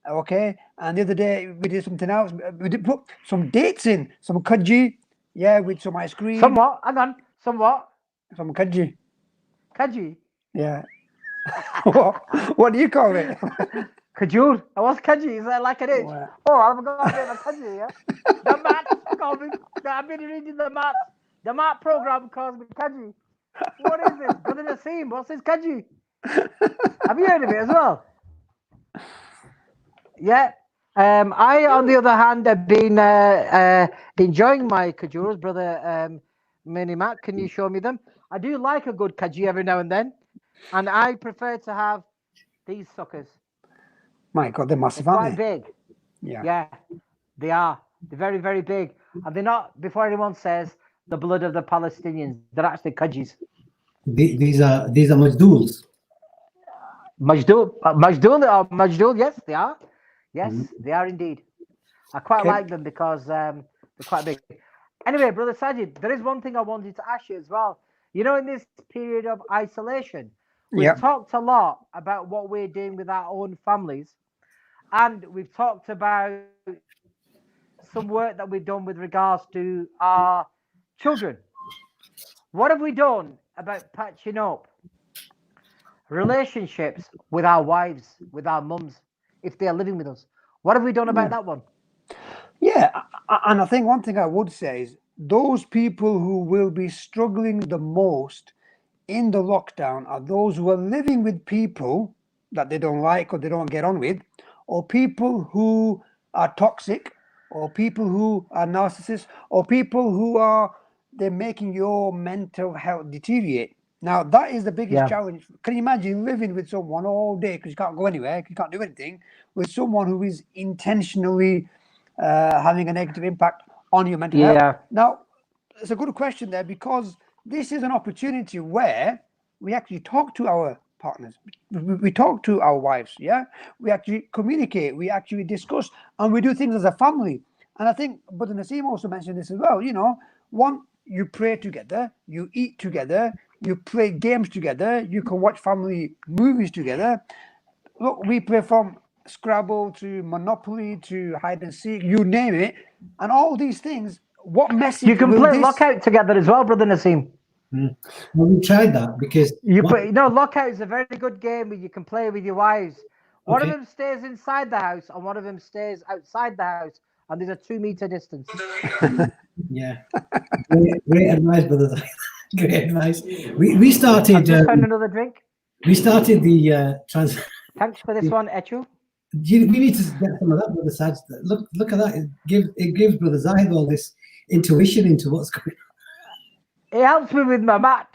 Okay. And the other day we did something else. We did put some dates in, some kudgy, yeah, with some ice cream. somewhat, hang on, somewhat, Some kudgy. Kaji. Yeah. what do you call it? Kajur. I was Kaji. Is that like an itch? Well, Oh, I've got a bit of a Kaji, yeah? The maths call me. I've been reading the maths. The math program calls me Kaji. What is this? Brother Nassim, what's this Kaji? Have you heard of it as well? Yeah. I, on the other hand, have been enjoying my Kajuras. Brother Mini Matt, can you show me them? I do like a good Kaji every now and then. And I prefer to have these suckers. my God, they're massive, They're aren't quite they? big. Yeah. Yeah, they are. They're very, very big. And they're not, before anyone says, the blood of the Palestinians. They're actually Kajis. These are majduls. Majdul, yes, they are. Yes, they are indeed. I quite Okay. like them because they're quite big. Anyway, Brother Sajid, there is one thing I wanted to ask you as well. In this period of isolation, we've Yeah. talked a lot about what we're doing with our own families, and we've talked about some work that we've done with regards to our children. What have we done about patching up relationships with our wives, with our mums, if they are living with us? What have we done about that one? Yeah. And I think one thing I would say is those people who will be struggling the most in the lockdown are those who are living with people that they don't like or they don't get on with, or people who are toxic, or people who are narcissists, or people who they're making your mental health deteriorate. Now that is the biggest challenge. Can you imagine living with someone all day because you can't go anywhere, you can't do anything, with someone who is intentionally having a negative impact on your mental health? Now, it's a good question there, because this is an opportunity where we actually talk to our partners, we talk to our wives, yeah, we actually communicate, we actually discuss, and we do things as a family. And I think Brother Nassim also mentioned this as well. One, you pray together, you eat together, you play games together, you can watch family movies together. Look, we play from Scrabble to Monopoly to hide and seek, you name it, and all these things. What message You can will play this... Lockout together as well, Brother Nassim. Well, we tried that because Lockout is a very good game where you can play with your wives. One of them stays inside the house and one of them stays outside the house, and there's a 2-meter distance. Yeah, great advice, brother. Great advice. We started. I've just found another drink. We started the Thanks for this one, Echu. We need to get some of that, brother Saj. Look at that. It gives brother Zahid all this intuition into what's going on. It helps me with my mat.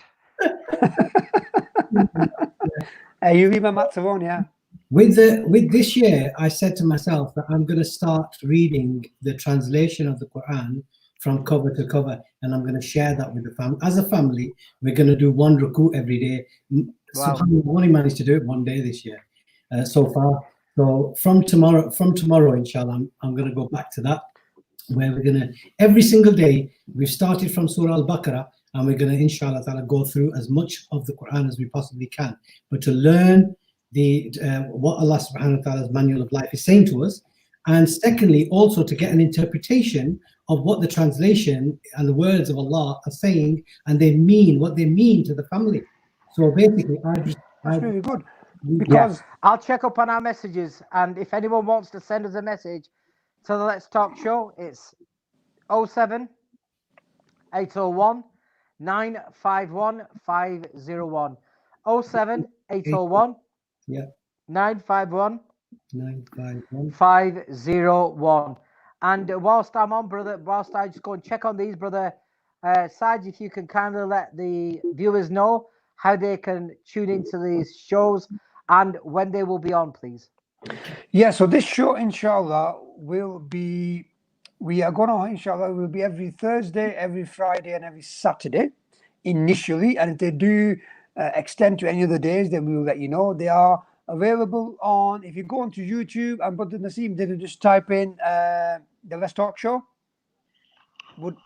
You read my mat alone, yeah. With this year, I said to myself that I'm going to start reading the translation of the Quran from cover to cover, and I'm going to share that with the family. As a family, we're going to do one ruku every day. Wow. We've only managed to do it one day this year so far. So from tomorrow, inshallah, I'm going to go back to that, where we're going to, every single day, we've started from Surah Al-Baqarah, and we're going to, inshallah ta'ala, go through as much of the Quran as we possibly can. But to learn what Allah subhanahu wa ta'ala's manual of life is saying to us, and secondly, also to get an interpretation of what the translation and the words of Allah are saying, and what they mean to the family. So basically, That's really good. because I'll check up on our messages, and if anyone wants to send us a message to the Let's Talk show, it's 07 801 951 501. 07 801 Yeah, 951 951. 501. And whilst I'm on, brother, whilst I just go and check on these, brother, Saj, if you can kindly let the viewers know how they can tune into these shows and when they will be on, please. Yeah, so this show, inshallah, will be, we are going to, inshallah, will be every Thursday, every Friday, and every Saturday initially. And if they do extend to any other days, then we will let you know. They are available on, if you go onto YouTube, and Brother Naseem, did just type in the Let's Talk show? Would,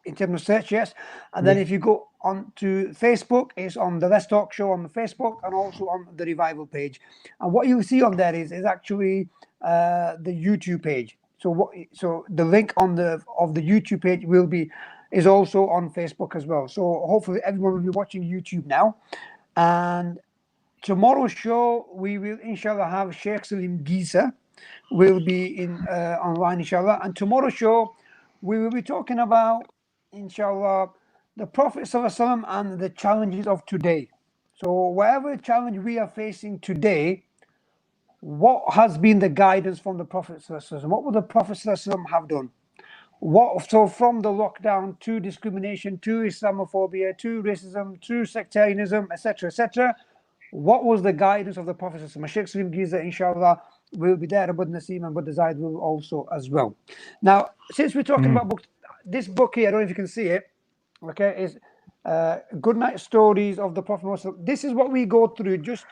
in terms of search, yes. And then if you go on to Facebook, it's on the Let's Talk show on the Facebook and also on the Revival page. And what you'll see on there is actually the YouTube page. So the link on the YouTube page is also on Facebook as well. So hopefully everyone will be watching YouTube now. And tomorrow's show, we will inshallah have Sheikh Salim Giza will be in online inshallah. And tomorrow's show, we will be talking about inshallah the Prophet ﷺ and the challenges of today. So whatever challenge we are facing today, what has been the guidance from the Prophet ﷺ? What would the Prophet ﷺ have done? So from the lockdown to discrimination, to Islamophobia, to racism, to sectarianism, etc., what was the guidance of the Prophet ﷺ? Sheikh Salim Giza, inshallah, will be there. Abud Naseem and Abud Zaid will also as well. Now, since we're talking about books, this book here, I don't know if you can see it, okay, is Good Night Stories of the Prophet Muhammad. This is what we go through just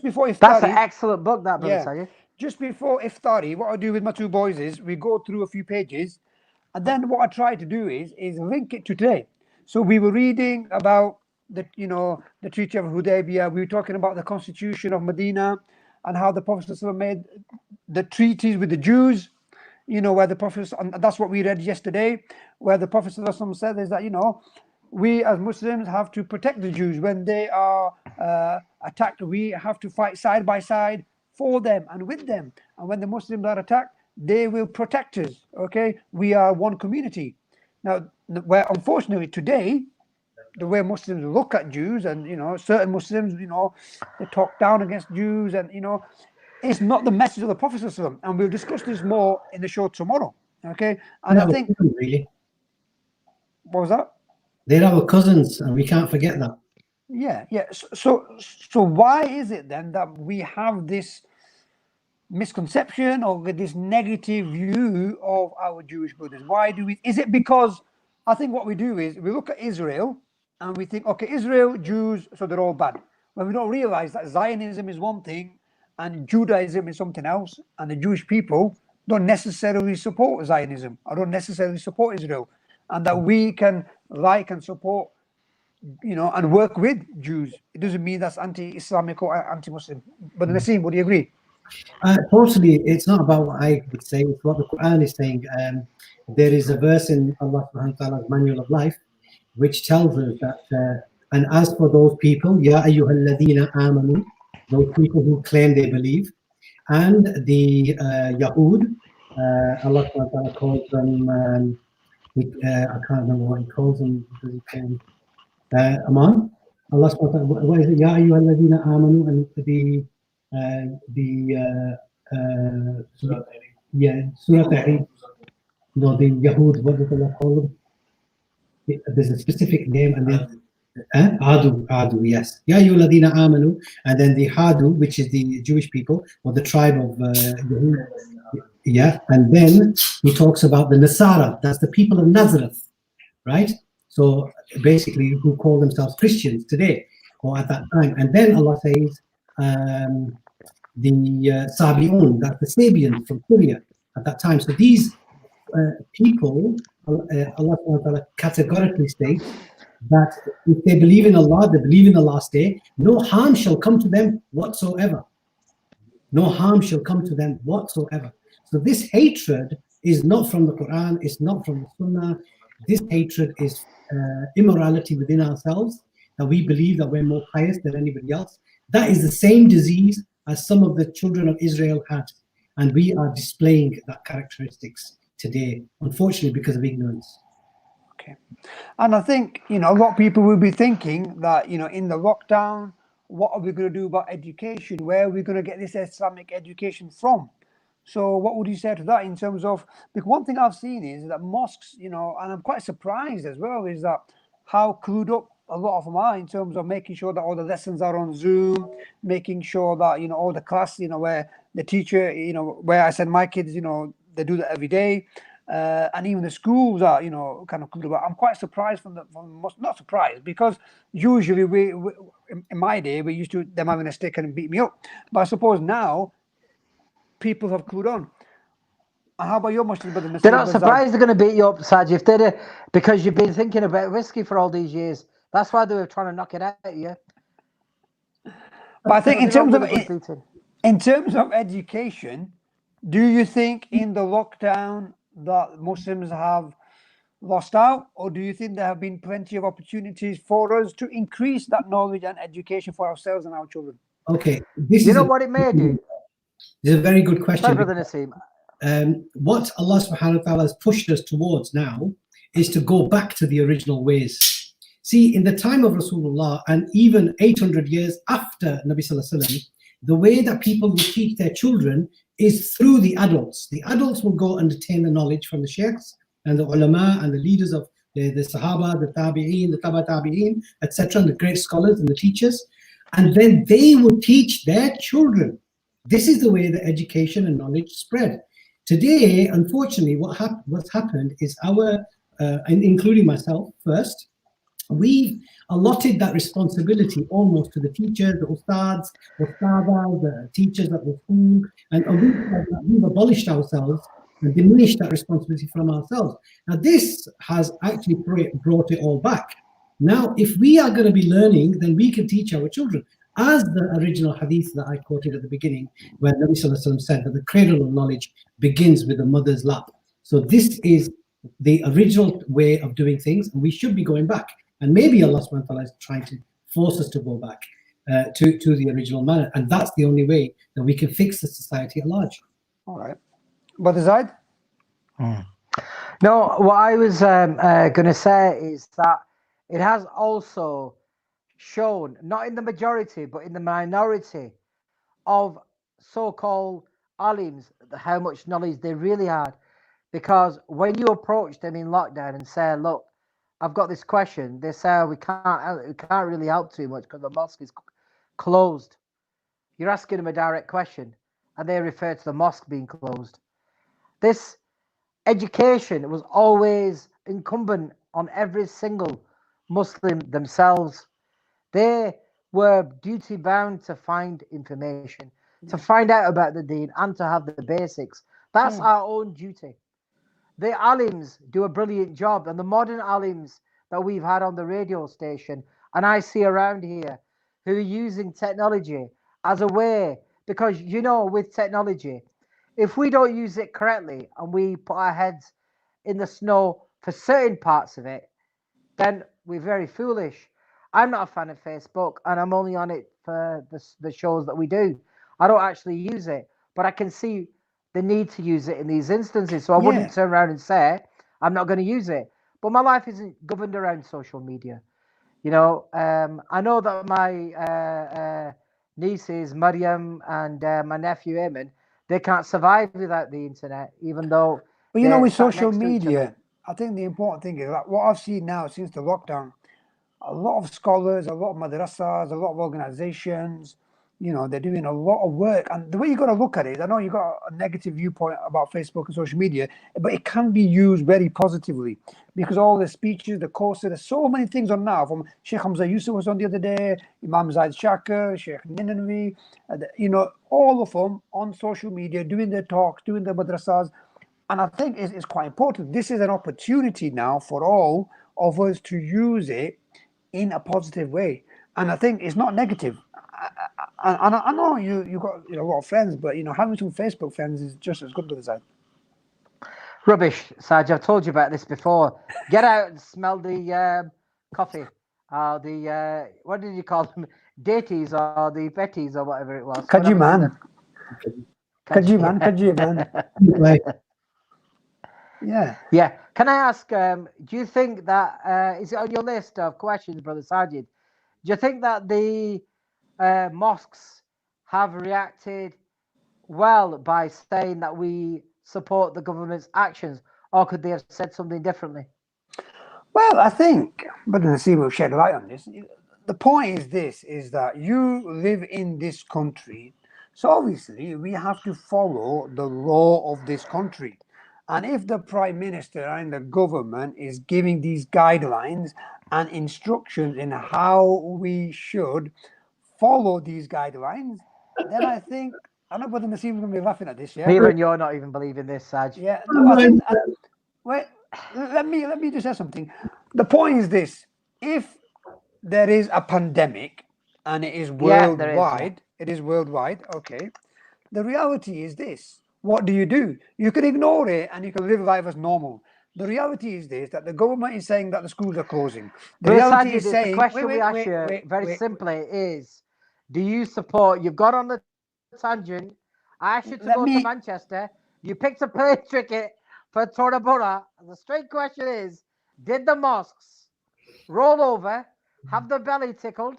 before Iftari. That's an excellent book, that, brother Sajid. Just before Iftari, what I do with my two boys is we go through a few pages, and then what I try to do is link it to today. So we were reading about the Treaty of Hudaybiyah. We were talking about the Constitution of Medina and how the Prophet ﷺ made the treaties with the Jews. Where the Prophet, and that's what we read yesterday, where the Prophet ﷺ said is that we as Muslims have to protect the Jews when they are attacked. We have to fight side by side for them and with them. And when the Muslims are attacked, they will protect us. Okay, we are one community. Now, where unfortunately today, the way Muslims look at Jews, and certain Muslims, they talk down against Jews, and it's not the message of the Prophet ﷺ. And we'll discuss this more in the show tomorrow. Okay, and I think really, what was that? They're our cousins, and we can't forget that. Yeah. So why is it then that we have this misconception or this negative view of our Jewish brothers? Why do we? Is it because I think what we do is we look at Israel and we think, okay, Israel, Jews, so they're all bad. When we don't realize that Zionism is one thing and Judaism is something else, and the Jewish people don't necessarily support Zionism or don't necessarily support Israel, and that we can like and support, and work with Jews. It doesn't mean that's anti-Islamic or anti-Muslim. But Naseem, would you agree? Totally, it's not about what I would say, it's what the Quran is saying. There is a verse in Allah subhanahu wa ta'ala's manual of life which tells us that, and as for those people, Ya ayyuhalladhina amanu, those people who claim they believe, and the Yahud, Allah subhanahu wa ta'ala calls them, I can't remember what he calls them, because he came, Aman, Allah subhanahu wa ta'ala, what is it? Ya ayyuhalladhina amanu, and Surah Tahrim. No, the Yahud, what does Allah call them? There's a specific name, and then Adu, yes. Ya ayyuhalladhina amanu, and then the Hadu, which is the Jewish people or the tribe of Yahud. Yeah, and then he talks about the Nasara, that's the people of Nazareth, right? So basically, who call themselves Christians today or at that time. And then Allah says the Sabi'un, that's the Sabians from Syria at that time. So these people, Allah categorically states that if they believe in Allah, they believe in the last day, no harm shall come to them whatsoever. No harm shall come to them whatsoever. So this hatred is not from the Quran, it's not from the Sunnah. This hatred is immorality within ourselves, that we believe that we're more pious than anybody else, That is the same disease as some of the children of Israel had. And we are displaying that characteristics today, unfortunately, because of ignorance. Okay. And I think, a lot of people will be thinking that, in the lockdown, what are we going to do about education? Where are we going to get this Islamic education from? So what would you say to that in terms of, because one thing I've seen is that mosques, and I'm quite surprised as well, is that how clued up a lot of them are in terms of making sure that all the lessons are on Zoom, making sure that, all the class, where the teacher, where I send my kids, they do that every day. And even the schools are, kind of clued up. I'm quite surprised not surprised, because usually we in my day, we used to, them having a stick and beat me up. But I suppose now, people have clued on. And how about your Muslim brother? They're not surprised they're going to beat you up, Saj, if they're because you've been thinking about whiskey for all these years. That's why they were trying to knock it out of you. But I think in terms of education, do you think in the lockdown that Muslims have lost out, or do you think there have been plenty of opportunities for us to increase that knowledge and education for ourselves and our children? Okay, what it may do? This is a very good question. Sorry, Brother Naseem. What Allah subhanahu wa ta'ala has pushed us towards now is to go back to the original ways. See, in the time of Rasulullah and even 800 years after Nabi Sallallahu Alaihi Wasallam, the way that people will teach their children is through the adults. The adults will go and attain the knowledge from the sheikhs and the ulama and the leaders of the Sahaba, the Tabi'een, the Taba Tabi'een, etc., and the great scholars and the teachers. And then they will teach their children. This is the way that education and knowledge spread. Today, unfortunately, what's happened is including myself first, we've allotted that responsibility almost to the teachers, the ustads, the teachers at the school, and we've abolished ourselves and diminished that responsibility from ourselves. Now, this has actually brought it all back. Now, if we are going to be learning, then we can teach our children. As the original hadith that I quoted at the beginning, where Nabi Sallallahu Alaihi Wasallam said that the cradle of knowledge begins with the mother's lap. So this is the original way of doing things, and we should be going back. And maybe Allah subhanahu wa ta'ala is trying to force us to go back to the original manner. And that's the only way that we can fix the society at large. All right. But Zaid? No, what I was going to say is that it has also shown, not in the majority, but in the minority of so-called alims, how much knowledge they really had. Because when you approach them in lockdown and say, look, I've got this question, they say, we can't really help too much because the mosque is closed. You're asking them a direct question, and they refer to the mosque being closed. This education was always incumbent on every single Muslim themselves. They were duty bound to find information, to find out about the deen, and to have the basics. That's our own duty. The alims do a brilliant job, and the modern alims that we've had on the radio station, and I see around here, who are using technology as a way, because with technology, if we don't use it correctly and we put our heads in the snow for certain parts of it, then we're very foolish. I'm not a fan of Facebook, and I'm only on it for the shows that we do. I don't actually use it, but I can see the need to use it in these instances. So I wouldn't turn around and say, I'm not going to use it. But my life isn't governed around social media. I know that my nieces, Mariam, and my nephew, Eamon, they can't survive without the internet, even though... But with social media, I think the important thing is that what I've seen now since the lockdown, a lot of scholars, a lot of madrasas, a lot of organizations, they're doing a lot of work. And the way you got to look at it, I know you got a negative viewpoint about Facebook and social media, but it can be used very positively, because all the speeches, the courses, there's so many things on now. From Sheikh Hamza Yusuf was on the other day, Imam Zaid Shakir, Sheikh Ninanvi, all of them on social media, doing their talks, doing their madrasas. And I think it's quite important. This is an opportunity now for all of us to use it in a positive way. And I think it's not negative. I know you got a lot of friends, but having some Facebook friends is just as good as that. Rubbish, Saj. I've told you about this before. Get out and smell the coffee. What did you call them? deities or the betis or whatever it was. Kaji man. Kaji man. Like, Yeah. Yeah. Can I ask? Do you think that is it on your list of questions, Brother Sajid? Do you think that the mosques have reacted well by saying that we support the government's actions, or could they have said something differently? Well, I think, but then see, we'll shed light on this. The point is this: is that you live in this country, so obviously we have to follow the law of this country. And if the prime minister and the government is giving these guidelines and instructions in how we should follow these guidelines, then I think I know Brother Nassim is going to be laughing at this. Yeah, Even you're not even believing this, Saj. yeah. No, I think. Wait, let me just say something. The point is this: if there is a pandemic and it is Yeah, there is, worldwide, it is worldwide. Okay. The reality is this: what do? You can ignore it and you can live life as normal. The reality is this: that the government is saying that the schools are closing. The Brother reality Sajid, is the saying, question we ask you very simply is: do you support? You've got on the tangent. I asked you to Let go to me- Manchester. You picked a plane ticket for Tora Bora. The straight question is: did the mosques roll over, have their belly tickled,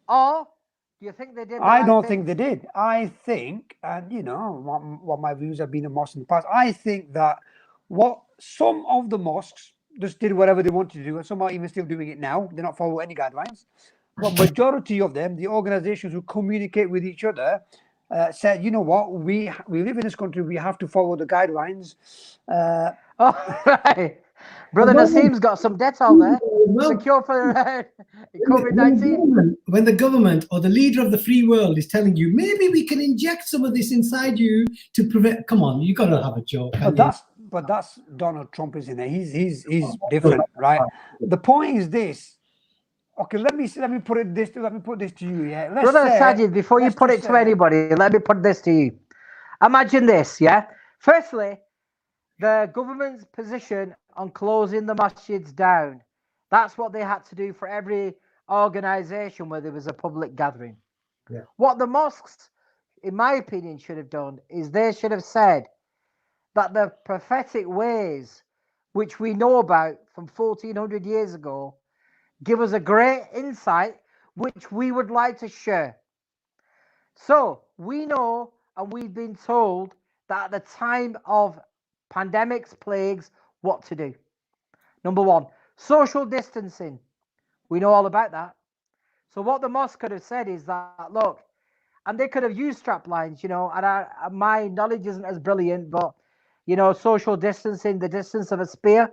or do you think they did? I don't think they did. I think, and you know what my views have been on mosques in the past. I think that what some of the mosques just did whatever they wanted to do, and some are even still doing it now. They're not following any guidelines. But majority of them, the organizations who communicate with each other, said, you know what, we live in this country, we have to follow the guidelines. Oh, right. Brother Nassim's got some Dettol there. Secure for COVID-19. When the government or the leader of the free world is telling you, maybe we can inject some of this inside you to prevent. Come on, you got to have a joke. But that's Donald Trump, isn't it? He's different, right? The point is this. Okay, let me put this to you. Yeah, Brother Sajid, before you put it to anybody, let me put this to you. Imagine this, yeah? Firstly, the government's position on closing the masjids down. That's what they had to do for every organization where there was a public gathering. Yeah. What the mosques, in my opinion, should have done is they should have said that the prophetic ways which we know about from 1400 years ago give us a great insight which we would like to share. So we know and we've been told that at the time of pandemics, plagues, what to do. Number one, social distancing. We know all about that. So what the mosque could have said is that, look, and they could have used strap lines, you know, and my knowledge isn't as brilliant, but, you know, social distancing, the distance of a spear,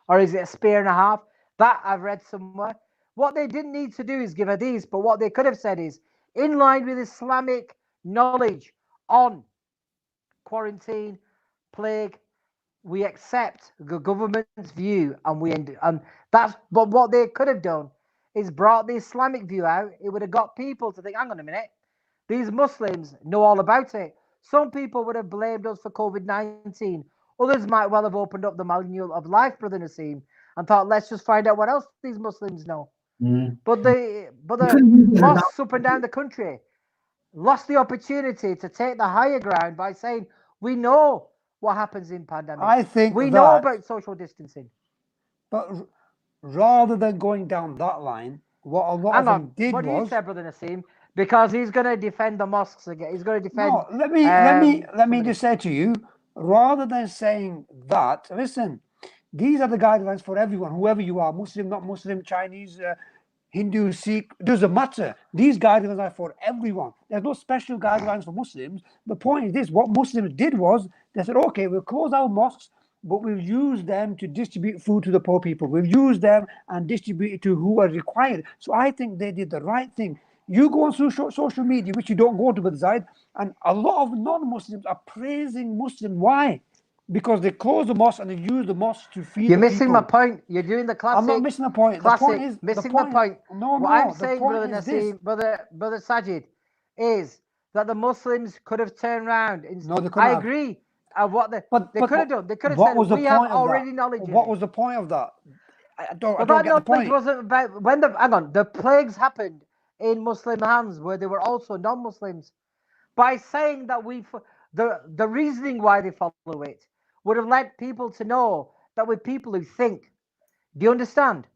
or is it a spear and a half? That I've read somewhere. What they didn't need to do is give hadith, but what they could have said is, in line with Islamic knowledge on quarantine, plague, we accept the government's view, and that's. But what they could have done is brought the Islamic view out. It would have got people to think, hang on a minute, these Muslims know all about it. Some people would have blamed us for COVID-19. Others might well have opened up the manual of life, Brother Nassim, and thought, let's just find out what else these Muslims know. But the mosques up and down the country lost the opportunity to take the higher ground by saying, we know what happens in pandemics. I think we know about social distancing. But rather than going down that line, what a lot of them did what was. do you say, Brother Nassim? Because he's going to defend the mosques again. He's going to defend. No, let me just say to you, rather than saying that, listen, these are the guidelines for everyone, whoever you are, Muslim, not Muslim, Chinese, Hindu, Sikh, doesn't matter. These guidelines are for everyone. There's no special guidelines for Muslims. The point is this: what Muslims did was they said, okay, we'll close our mosques, but we'll use them to distribute food to the poor people. We'll use them and distribute it to who are required. So I think they did the right thing. You go on social media, which you don't go to the side, and a lot of non-Muslims are praising Muslims. Why? Because they close the mosque and they use the mosque to feed. You're missing my point. You're doing the classic. I'm not missing the point. Classic, the point is missing the point. No, what I'm saying, Brother Nassim, Brother Sajid, is that the Muslims could have turned around. No, they couldn't. I agree. They could have done. They could have what said, was the we point have of already that? knowledge. What was the point of that? I don't that get the point. Wasn't about when the plagues happened. in Muslim hands where they were also non-Muslims. By saying that the reasoning why they follow it would have led people to know that we're people who think. Do you understand?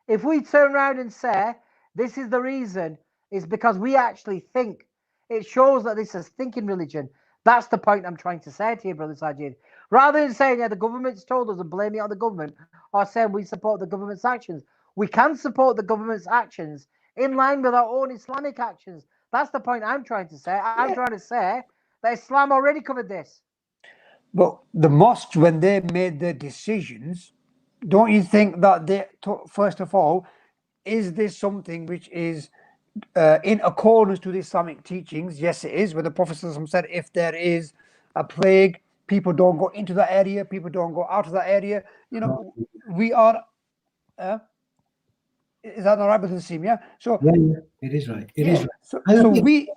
If we turn around and say this is the reason, it's because we actually think. It shows that this is thinking religion. That's the point I'm trying to say to you, Brother Sajid. Rather than saying, yeah, the government's told us and blaming it on the government, or saying we support the government's actions, we can support the government's actions in line with our own Islamic actions. That's the point I'm trying to say. I'm trying to say that Islam already covered this. But the mosques, when they made their decisions, don't you think that they, first of all, is this something which is in accordance to the Islamic teachings? Yes, it is. Where the Prophet said, if there is a plague, people don't go into that area, people don't go out of that area. You know, we are. Is that not right, Brother Naseem? Yeah. So yeah, it is right. It is right. So we.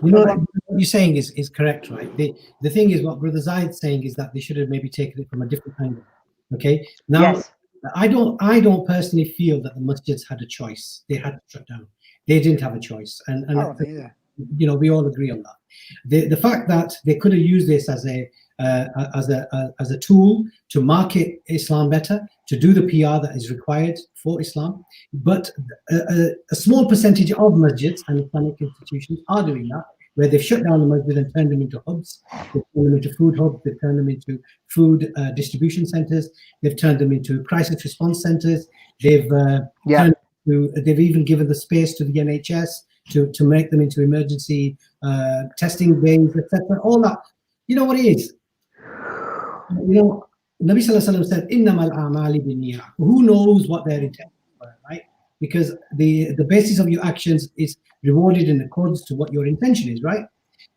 You know what you're saying is correct, right? The thing is, what Brother Zaid's saying is that they should have maybe taken it from a different angle. Okay. Now, yes. I don't personally feel that the masjids had a choice. They had to shut down. They didn't have a choice, and you know, we all agree on that. The fact that they could have used this as a tool to market Islam better, to do the PR that is required for Islam, but a small percentage of masjids and Islamic institutions are doing that, where they've shut down the masjid and turned them into hubs, they've turned them into food hubs, they've turned them into food distribution centers, they've turned them into crisis response centers, they've even given the space to the NHS to make them into emergency testing bays, etc. All that. You know what it is? You know, Nabi Sallallahu Alaihi Wasallam said, "Innamal a'mali binniyah." Who knows what their intentions were, right? Because the basis of your actions is rewarded in accordance to what your intention is, right?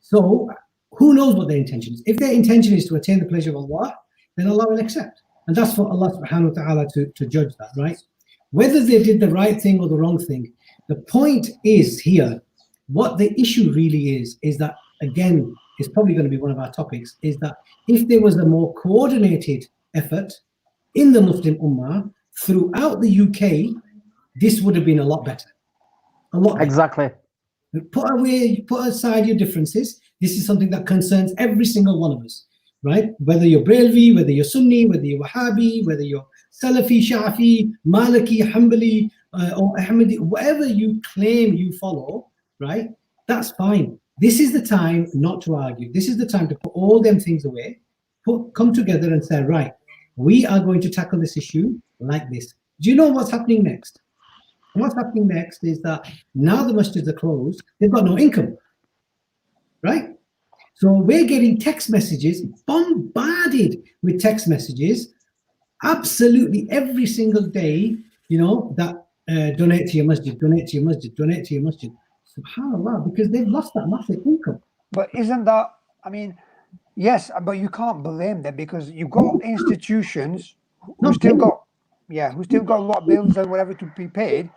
So who knows what their intention is? If their intention is to attain the pleasure of Allah, then Allah will accept. And that's for Allah subhanahu wa ta'ala to judge that, right? Whether they did the right thing or the wrong thing, the point is here, what the issue really is that, again, is probably going to be one of our topics, is that if there was a more coordinated effort in the Muslim Ummah throughout the UK, this would have been a lot better. A lot better. Exactly. Put aside your differences. This is something that concerns every single one of us, right? Whether you're Brelvi, whether you're Sunni, whether you're Wahhabi, whether you're Salafi, Shafi, Maliki, Hanbali, or Ahmadi, whatever you claim you follow, right? That's fine. This is the time not to argue. This is the time to put all them things away, come together and say, right, we are going to tackle this issue like this. Do you know what's happening next? What's happening next is that now the masjids are closed, they've got no income, right? So we're getting text messages, bombarded with text messages, absolutely every single day, you know, that donate to your masjid, donate to your masjid, donate to your masjid. SubhanAllah, because they've lost that massive income. But isn't that, I mean, yes, but you can't blame them because you've got institutions who still got a lot of bills and whatever to be paid.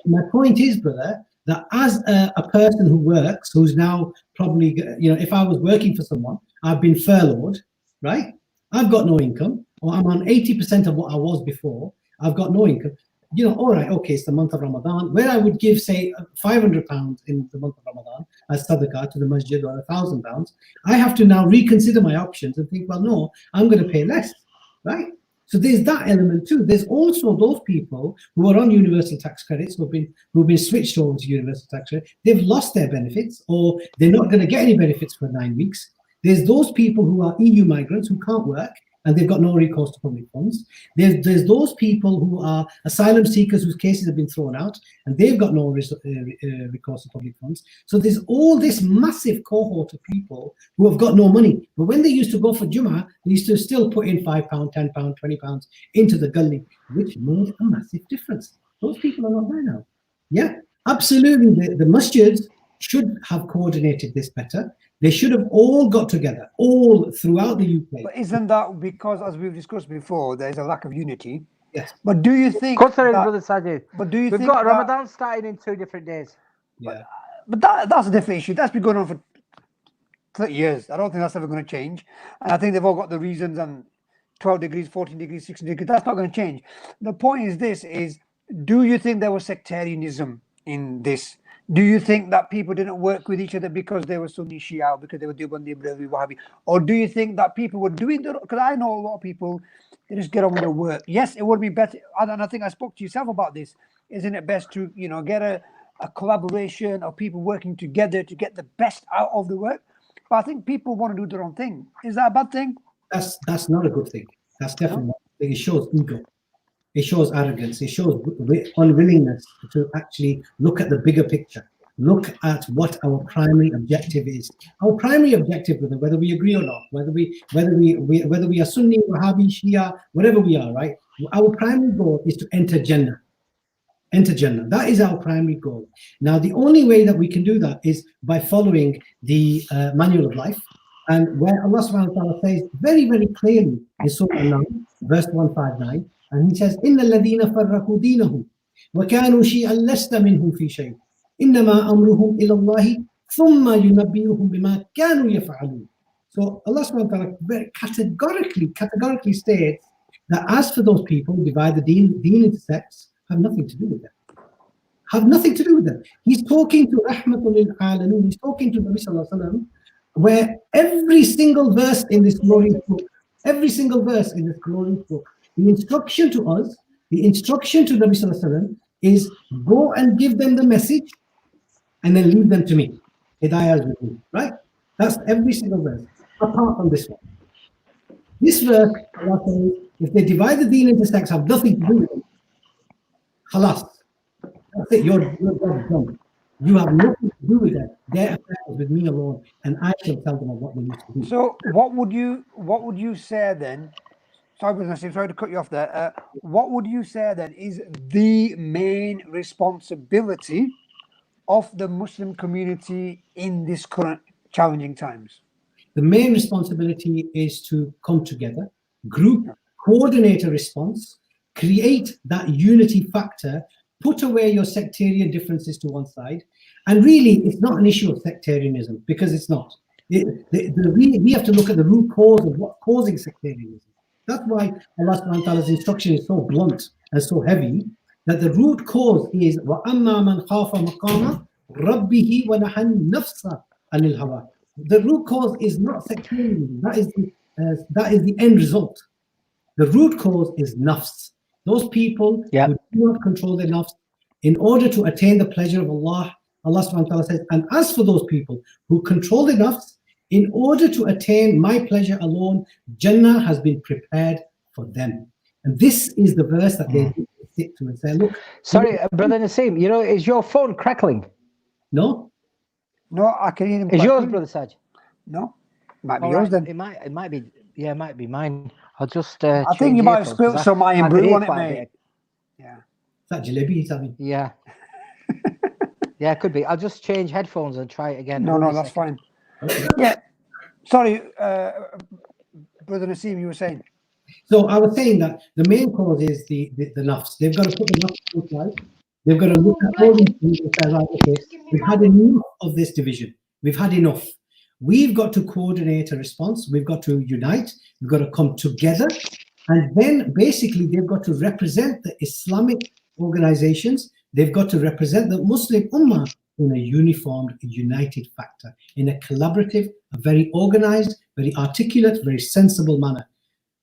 My point is, brother, that as a person who works, who's now probably, you know, if I was working for someone, I've been furloughed, right? I've got no income, or I'm on 80% of what I was before. I've got no income. You know, all right, okay, it's the month of Ramadan, where I would give, say, £500 in the month of Ramadan as sadaqah to the masjid, or £1,000. I have to now reconsider my options and think, well, no, I'm going to pay less, right? So there's that element too. There's also those people who are on universal tax credits, who've been switched over to universal tax credit. They've lost their benefits, or they're not going to get any benefits for 9 weeks. There's those people who are EU migrants who can't work, and they've got no recourse to public funds. There's those people who are asylum seekers whose cases have been thrown out, and they've got no recourse to public funds. So there's all this massive cohort of people who have got no money. But when they used to go for Jummah, they used to still put in £5, £10, £20 into the gully, which made a massive difference. Those people are not there now. Yeah, absolutely. The masjids should have coordinated this better. They should have all got together, all throughout the UK. But isn't that because, as we've discussed before, there is a lack of unity? Yes. But do you think? Brother Sajid. But do you We've think got Ramadan starting in 2 different days? Yeah. But that's a different issue. That's been going on for 30 years. I don't think that's ever going to change. And I think they've all got the reasons, and 12 degrees, 14 degrees, 16 degrees. That's not going to change. The point is this: do you think there was sectarianism in this? Do you think that people didn't work with each other because they were Sunni Shia, because they were Deobandi, Brahmi, Wahhabi? Or do you think that people were doing the, because I know a lot of people, they just get on with their work. Yes, it would be better, and I think I spoke to yourself about this. Isn't it best to, get a collaboration of people working together to get the best out of the work? But I think people want to do their own thing. Is that a bad thing? That's not a good thing. That's definitely not. It shows ego. It shows arrogance. It shows unwillingness to actually look at the bigger picture. Look at what our primary objective is. Our primary objective, whether we agree or not, whether we are Sunni, Wahhabi, Shia, whatever we are, right? Our primary goal is to enter Jannah. Enter Jannah. That is our primary goal. Now, the only way that we can do that is by following the manual of life, and where Allah subhanahu wa ta'ala says very, very clearly in Surah Al-Nahl, verse 159, and He says, إِنَّ الَّذِينَ فَرَّقُوا دِينَهُمْ وَكَانُوا شِيئًا لَسْتَ مِنْهُمْ فِي شَيْءٍ إِنَّمَا أَمْرُهُمْ إِلَى اللَّهِ ثُمَّ يُنَبِّئُهُم بِمَا كَانُوا يَفْعَلُونَ. So Allah subhanahu wa ta'ala very categorically states that as for those people who divide the deen into sects, have nothing to do with them. Have nothing to do with them. He's talking to Rahmatul lil Alameen. He's talking to Nabi Sallallahu Alaihi Wasallam, where every single verse in this glorious book, the instruction to us, the instruction to Nabi Sallallahu Alaihi Wasallam is go and give them the message and then leave them to me. Hidayah is with me, right? That's every single verse, apart from this one. This verse, Allah says, if they divide the deen into sects, have nothing to do with it. Khalas. That's it, your job is done. You have nothing to do with that. Their affairs with me alone, and I shall tell them what they need to do. So what would you say then? Sorry to cut you off there. What would you say then is the main responsibility of the Muslim community in this current challenging times? The main responsibility is to come together, group, coordinate a response, create that unity factor, put away your sectarian differences to one side. And really, it's not an issue of sectarianism, because it's not. We have to look at the root cause of what's causing sectarianism. That's why Allah subhanahu wa ta'ala's instruction is so blunt and so heavy, that the root cause is وَأَمَّا مَنْ خَافَ مَقَامَ رَبِّهِ وَنَهَى النَّفْسَ عَنِ الْهَوَىٰ. The root cause is not sectarianism. That is the end result. The root cause is nafs. Those people who do not control their nafs, in order to attain the pleasure of Allah, Allah subhanahu wa ta'ala says, and as for those people who control their nafs, in order to attain my pleasure alone, Jannah has been prepared for them. And this is the verse that they stick to and say, look. Sorry, Brother Naseem, is your phone crackling? No. No, I can hear him. Is yours, Brother Saj? No. Might be yours then. It might be. Yeah, it might be mine. I'll just. I think you might have spilled some iron brew on it, mate. Yeah. Is that jalebi he's having? Yeah. Yeah, it could be. I'll just change headphones and try it again. No, that's fine. Okay. Yeah. Sorry, Brother Naseem, you were saying. So I was saying that the main cause is the nafs. They've got to put the nafs aside. They've got to look at all these things and say, right, okay, we've had enough of this division. We've had enough. We've got to coordinate a response. We've got to unite. We've got to come together. And then basically they've got to represent the Islamic organizations. They've got to represent the Muslim Ummah in a uniformed, united factor, in a collaborative, a very organized, very articulate, very sensible manner.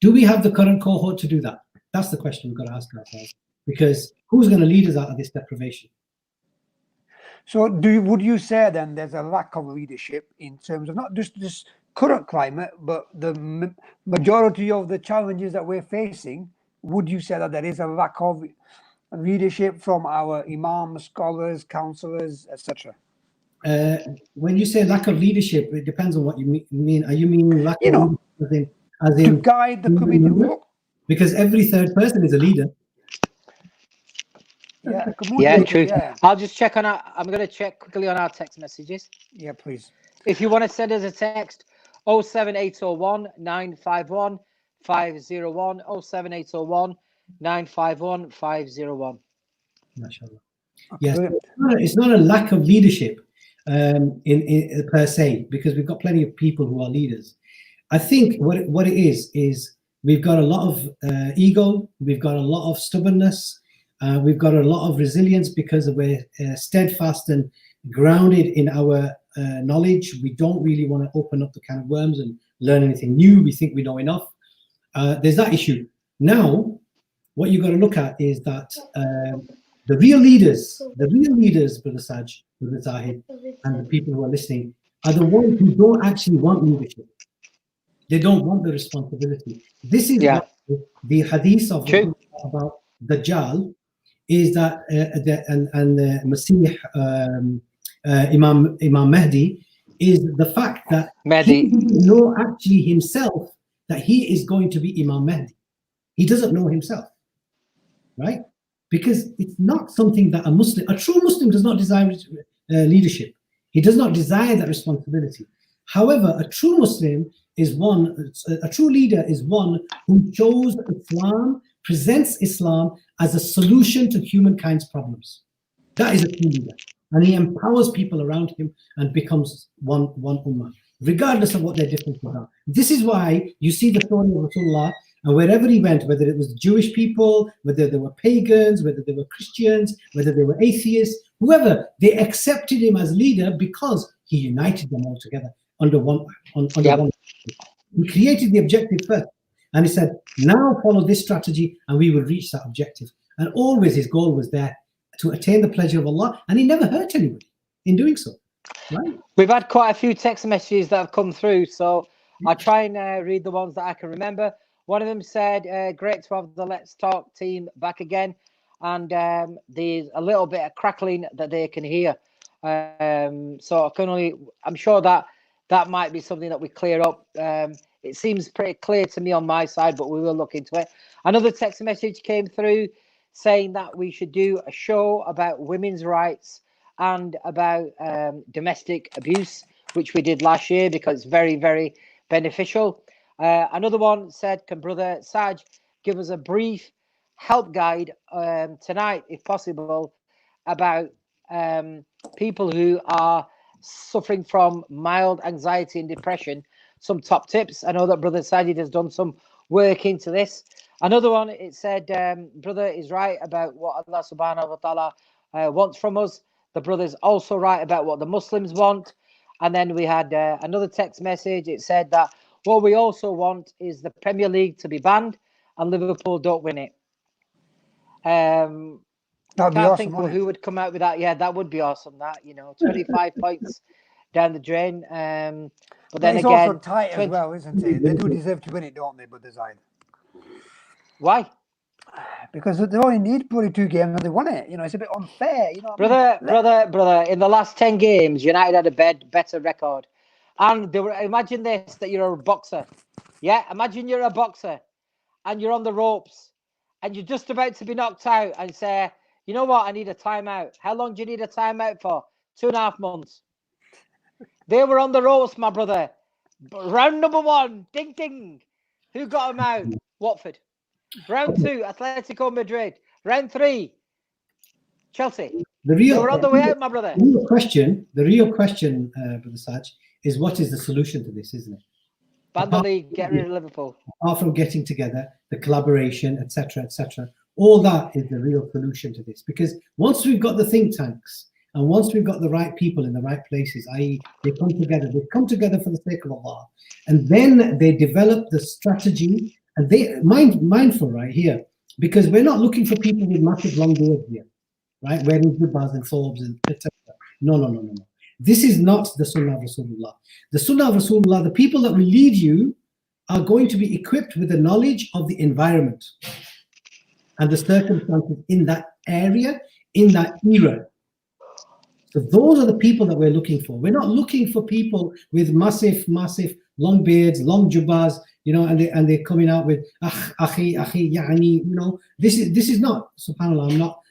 Do we have the current cohort to do that? That's the question we've got to ask ourselves. Because who's going to lead us out of this deprivation? So would you say then there's a lack of leadership in terms of not just this current climate, but the majority of the challenges that we're facing? Would you say that there is a lack of leadership from our imams, scholars, counselors, etc.? When you say lack of leadership, it depends on what you mean. Are you meaning lack of leadership as in to guide the community? Because every third person is a leader. Yeah, true. Yeah. I'll just check on I'm going to check quickly on our text messages. Yeah, please. If you want to send us a text, 07801 951 501, 07801 951 501. MashaAllah. Yes, it's not a lack of leadership in per se, because we've got plenty of people who are leaders. I think what it is we've got a lot of ego, we've got a lot of stubbornness, We've got a lot of resilience because we're steadfast and grounded in our knowledge. We don't really want to open up the can of worms and learn anything new. We think we know enough. There's that issue. Now, what you've got to look at is that the real leaders, Brother Saj, Brother Zahid, and the people who are listening, are the ones who don't actually want leadership. They don't want the responsibility. This is what the hadith of about Dajjal is, that the Masih, Imam Mahdi, is the fact that he doesn't know actually himself that he is going to be Imam Mahdi. He doesn't know himself, right? Because it's not something that a true Muslim does not desire leadership. He does not desire that responsibility. However, a true Muslim is a true leader is one who shows Islam, presents Islam as a solution to humankind's problems. That is a true leader. And he empowers people around him and becomes one ummah, regardless of what their differences are. This is why you see the story of Rasulullah, and wherever he went, whether it was Jewish people, whether they were pagans, whether they were Christians, whether they were atheists, whoever, they accepted him as leader because he united them all together under one. He created the objective first, and he said, now follow this strategy and we will reach that objective. And always his goal was there, to attain the pleasure of Allah, and he never hurt anybody in doing so. Right? We've had quite a few text messages that have come through, so I'll try and read the ones that I can remember. One of them said, great to have the Let's Talk team back again, and there's a little bit of crackling that they can hear. So I'm sure that might be something that we clear up. It seems pretty clear to me on my side, but we will look into it. Another text message came through saying that we should do a show about women's rights and about domestic abuse, which we did last year because it's very, very beneficial. Another one said, can Brother Saj give us a brief help guide tonight, if possible, about people who are suffering from mild anxiety and depression? Some top tips. I know that Brother Sajid has done some work into this. Another one, it said, brother is right about what Allah subhanahu wa ta'ala wants from us. The brother's also right about what the Muslims want. And then we had another text message. It said that what we also want is the Premier League to be banned and Liverpool don't win it. That'd be awesome, think who would come out with that. Yeah, that would be awesome. That, 25 points down the drain. But then it's again, also tight as well, isn't it? They do deserve to win it, don't they? But design. Why? Because they only need probably 2 games and they won it. It's a bit unfair. Brother. In the last 10 games, United had a better record. And imagine this, that you're a boxer. Yeah, imagine you're a boxer and you're on the ropes and you're just about to be knocked out and say, you know what, I need a timeout. How long do you need a timeout for? 2.5 months. They were on the ropes, my brother. Round number 1, ding, ding. Who got them out? Watford. Round 2, Atletico Madrid. Round 3, Chelsea. They were on the way out, my brother. The real question, Brother Saj, is what is the solution to this, isn't it? Ban the league, get rid of Liverpool. Apart from getting together, the collaboration, etc., all that is the real solution to this. Because once we've got the think tanks, and once we've got the right people in the right places, i.e. they come together for the sake of Allah, and then they develop the strategy, and they mindful right here, because we're not looking for people with massive long beards here, right? Wearing jubbahs and thobes and etc. No. This is not the Sunnah of Rasulullah. The Sunnah of Rasulullah, the people that will lead you are going to be equipped with the knowledge of the environment and the circumstances in that area, in that era. So those are the people that we're looking for. We're not looking for people with massive long beards, long jubbahs, and they're coming out with akhi, yani, this is not, subhanAllah, I'm not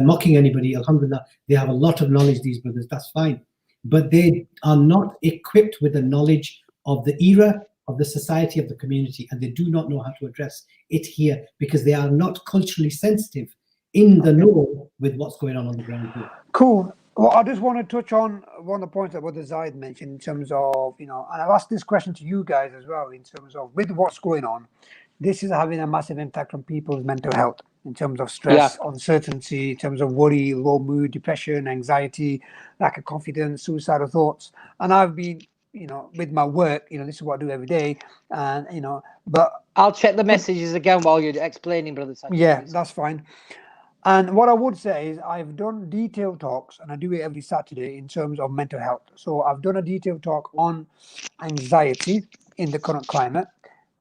mocking anybody, alhamdulillah. They have a lot of knowledge, these brothers, that's fine. But they are not equipped with the knowledge of the era, of the society, of the community, and they do not know how to address it here because they are not culturally sensitive in the know with what's going on the ground here. Cool. Well, I just want to touch on one of the points that Brother Zaid mentioned in terms of, and I've asked this question to you guys as well, in terms of with what's going on, this is having a massive impact on people's mental health. in terms of stress, uncertainty, in terms of worry, low mood, depression, anxiety, lack of confidence, suicidal thoughts. And I've been, with my work, this is what I do every day. And, but I'll check the messages again while you're explaining, Brother Sajid. yeah, please. that's fine. And what I would say is I've done detailed talks, and I do it every Saturday in terms of mental health. So I've done a detailed talk on anxiety in the current climate,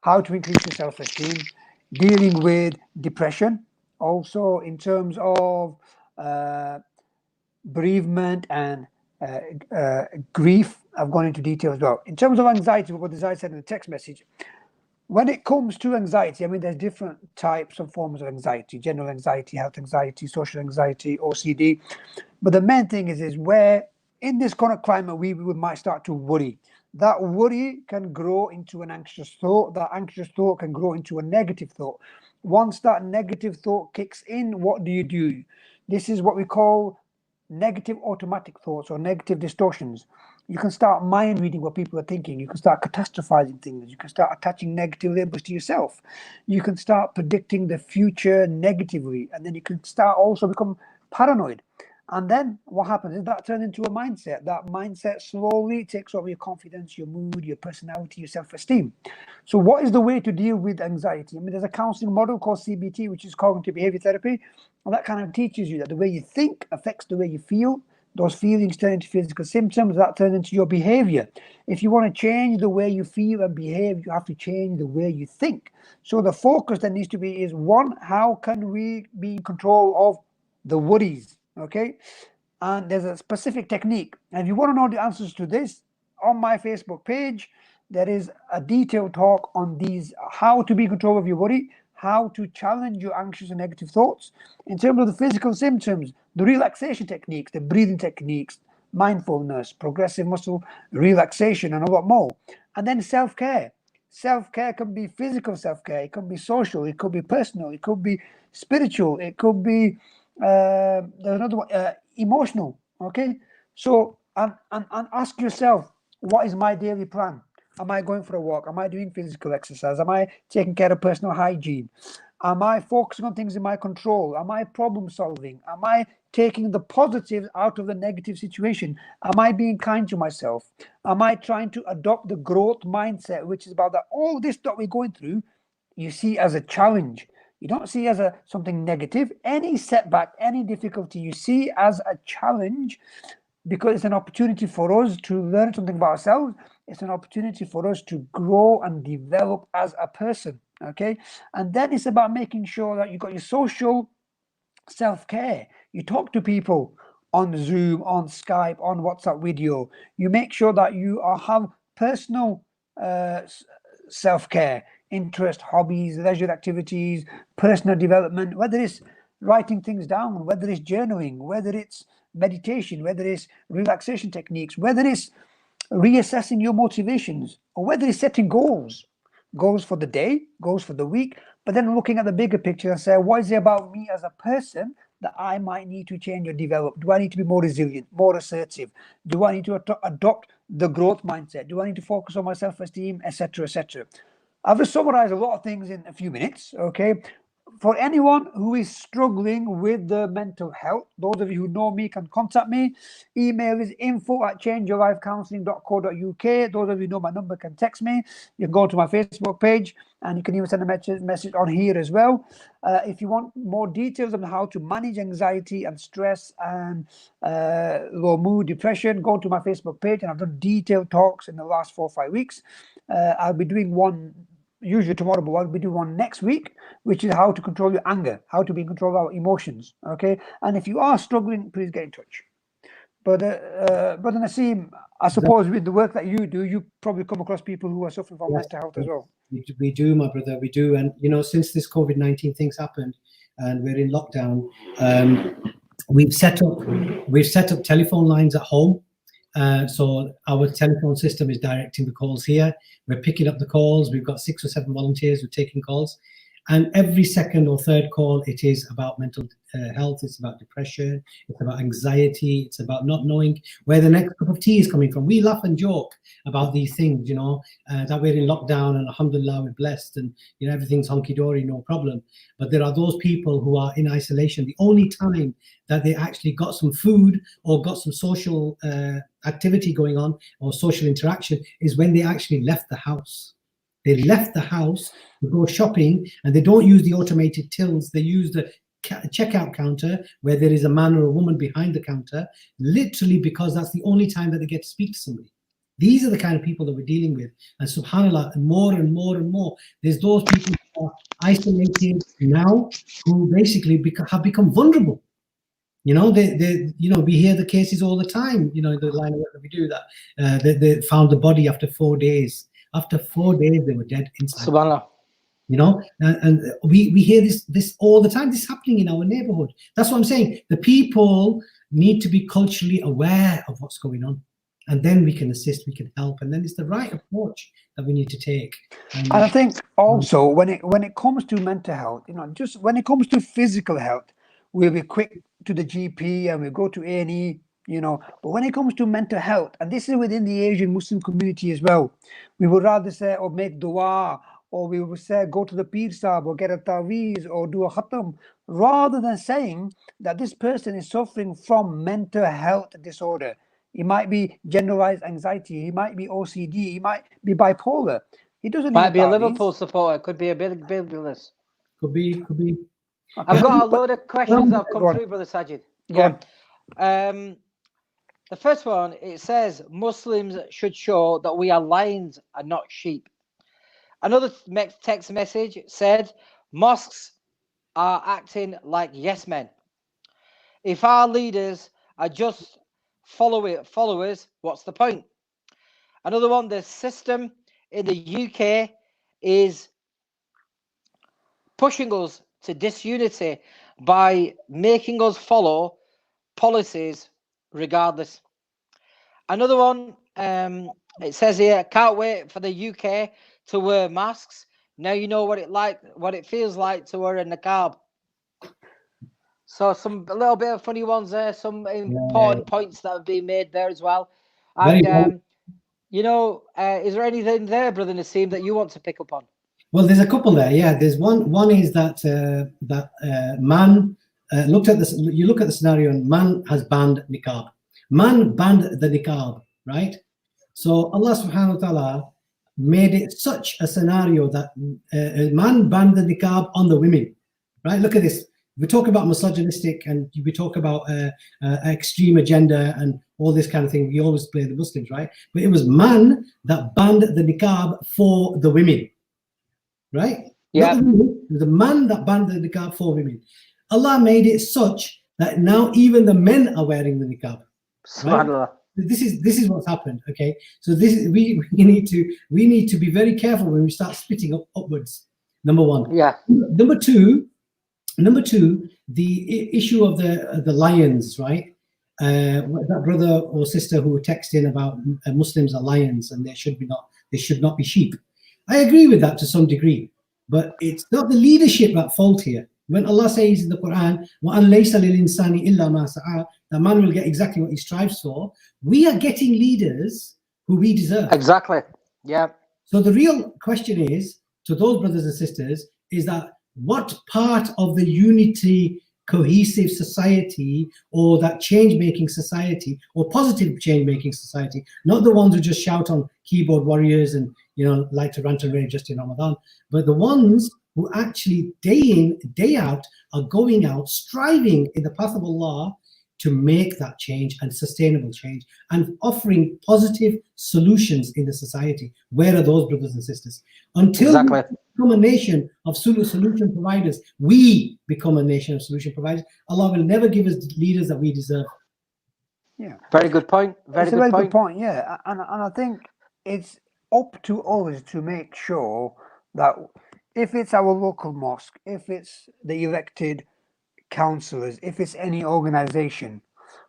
how to increase your self-esteem, dealing with depression, also in terms of bereavement and grief. I've gone into detail as well. In terms of anxiety, what the guy said in the text message, when it comes to anxiety, I mean, there's different types and forms of anxiety: general anxiety, health anxiety, social anxiety, OCD. But the main thing is where in this current climate, we might start to worry. That worry can grow into an anxious thought. That anxious thought can grow into a negative thought. Once that negative thought kicks in, what do? This is what we call negative automatic thoughts or negative distortions. You can start mind reading what people are thinking. You can start catastrophizing things. You can start attaching negative labels to yourself. You can start predicting the future negatively. And then you can start also become paranoid. And then what happens is that turns into a mindset. That mindset slowly takes over your confidence, your mood, your personality, your self-esteem. So what is the way to deal with anxiety? I mean, there's a counseling model called CBT, which is cognitive behavior therapy. And that kind of teaches you that the way you think affects the way you feel. Those feelings turn into physical symptoms. That turns into your behavior. If you want to change the way you feel and behave, you have to change the way you think. So the focus that needs to be is, one, how can we be in control of the worries? Okay, and there's a specific technique. And if you want to know the answers to this, on my Facebook page, there is a detailed talk on these, how to be in control of your worry, how to challenge your anxious and negative thoughts. In terms of the physical symptoms, the relaxation techniques, the breathing techniques, mindfulness, progressive muscle relaxation, and a lot more. And then self-care. Self-care can be physical self-care, it could be social, it could be personal, it could be spiritual, it could be there's another one, emotional. Okay, so and ask yourself, what is my daily plan? Am I going for a walk? Am I doing physical exercise? Am I taking care of personal hygiene? Am I focusing on things in my control? Am I problem solving? Am I taking the positive out of the negative situation? Am I being kind to myself? Am I trying to adopt the growth mindset, which is about that all this that we're going through, you see as a challenge. You don't see as something negative. Any setback, any difficulty, you see as a challenge, because it's an opportunity for us to learn something about ourselves. It's an opportunity for us to grow and develop as a person. Okay, and then it's about making sure that you've got your social self-care. You talk to people on Zoom, on Skype, on WhatsApp video. You make sure that you have personal self-care, interest, hobbies, leisure activities, personal development, whether it's writing things down, whether it's journaling, whether it's meditation, whether it's relaxation techniques, whether it's reassessing your motivations, or whether it's setting goals for the day, goals for the week, but then looking at the bigger picture and say, what is it about me as a person that I might need to change or develop? Do I need to be more resilient, more assertive? Do I need to adopt the growth mindset? Do I need to focus on my self-esteem, etc., etc.? I've just summarized a lot of things in a few minutes. Okay, for anyone who is struggling with the mental health, those of you who know me can contact me. Email is info@changeyourlifecounseling.co.uk. Those of you who know my number can text me. You can go to my Facebook page, and you can even send a message on here as well. If you want more details on how to manage anxiety and stress and low mood, depression, go to my Facebook page, and I've done detailed talks in the last 4 or 5 weeks. I'll be doing one usually tomorrow, but I'll be doing one next week, which is how to control your anger, how to be in control of our emotions. Okay, and if you are struggling, please get in touch. But Brother Naseem, I suppose with the work that you do, you probably come across people who are suffering from mental health as well. We do, my brother, we do. And since this COVID-19 thing's happened and we're in lockdown, we've set up telephone lines at home. So our telephone system is directing the calls here. We're picking up the calls. We've got 6 or 7 volunteers who are taking calls. And every second or third call, it is about mental health. It's about depression. It's about anxiety. It's about not knowing where the next cup of tea is coming from. We laugh and joke about these things, you know, that we're in lockdown and alhamdulillah, we're blessed and, you know, everything's hunky-dory, no problem. But there are those people who are in isolation. The only time that they actually got some food or got some social activity going on or social interaction is when they actually left the house. They left the house to go shopping, and they don't use the automated tills. They use the checkout counter where there is a man or a woman behind the counter, literally because that's the only time that they get to speak to somebody. These are the kind of people that we're dealing with. And subhanAllah, more and more and more, there's those people who are isolated now who basically have become vulnerable. You know, you know, we hear the cases all the time, you know, the line of work that we do, that they found the body after 4 days. After 4 days, they were dead inside. Subhanallah. You know, and we hear this all the time. This is happening in our neighborhood. That's what I'm saying. The people need to be culturally aware of what's going on, and then we can assist, we can help, and then it's the right approach that we need to take. And I think also when it comes to mental health, you know, just when it comes to physical health, we'll be quick to the GP and we go to A&E, you know. But when it comes to mental health, and this is within the Asian Muslim community as well, we would rather say or make dua, or we would say go to the Peer Sahib or get a taweez or do a khatam, rather than saying that this person is suffering from mental health disorder. He might be generalized anxiety, he might be OCD, he might be bipolar. He doesn't Might need be a taweez. Liverpool supporter, could be a big list. Could be. I've got a load of questions that have Go come on. through, Brother Sajid. Go on. The first one, it says Muslims should show that we are lions and not sheep. Another text message said mosques are acting like yes men. If our leaders are just followers, what's the point? Another one, the system in the UK is pushing us to disunity by making us follow policies regardless. Another one, it says here, can't wait for the UK to wear masks. Now you know what it feels like to wear a niqab. So a little bit of funny ones there, some important points that have been made there as well. And you know, is there anything there, Brother Naseem, that you want to pick up on? Well, there's a couple there. Yeah, there's one. One is that man looked at this. You look at the scenario, and man has banned niqab. Man banned the niqab, right? So Allah Subhanahu wa Taala made it such a scenario that man banned the niqab on the women, right? Look at this. We talk about misogynistic, and we talk about extreme agenda and all this kind of thing. We always blame the Muslims, right? But it was man that banned the niqab for the women. Right? Yeah. It was a man that banned the niqab for women. Allah made it such that now even the men are wearing the niqab. Right? This is what's happened. Okay, so this is we need to be very careful when we start splitting upwards. Number one. Yeah. Number two, the issue of the lions, right? That brother or sister who texted in about Muslims are lions and they should not be sheep. I agree with that to some degree, but it's not the leadership at fault here. When Allah says in the Quran, وَأَن لَيْسَ لِلْإِنسَانِ إِلَّا مَا سَعَى, that man will get exactly what he strives for. We are getting leaders who we deserve. Exactly. Yeah. So the real question is, to those brothers and sisters, is that what part of the unity, cohesive society, or that change-making society, or positive change-making society, not the ones who just shout on keyboard warriors and like to rant and rave just in Ramadan, but the ones who actually day in, day out are going out, striving in the path of Allah to make that change and sustainable change and offering positive solutions in the society. Where are those brothers and sisters? Until we become a nation of solution providers, we become a nation of solution providers, Allah will never give us the leaders that we deserve. Yeah. Very good point. Very good point. Yeah. And I think it's up to us to make sure that if it's our local mosque, if it's the elected councillors, if it's any organization,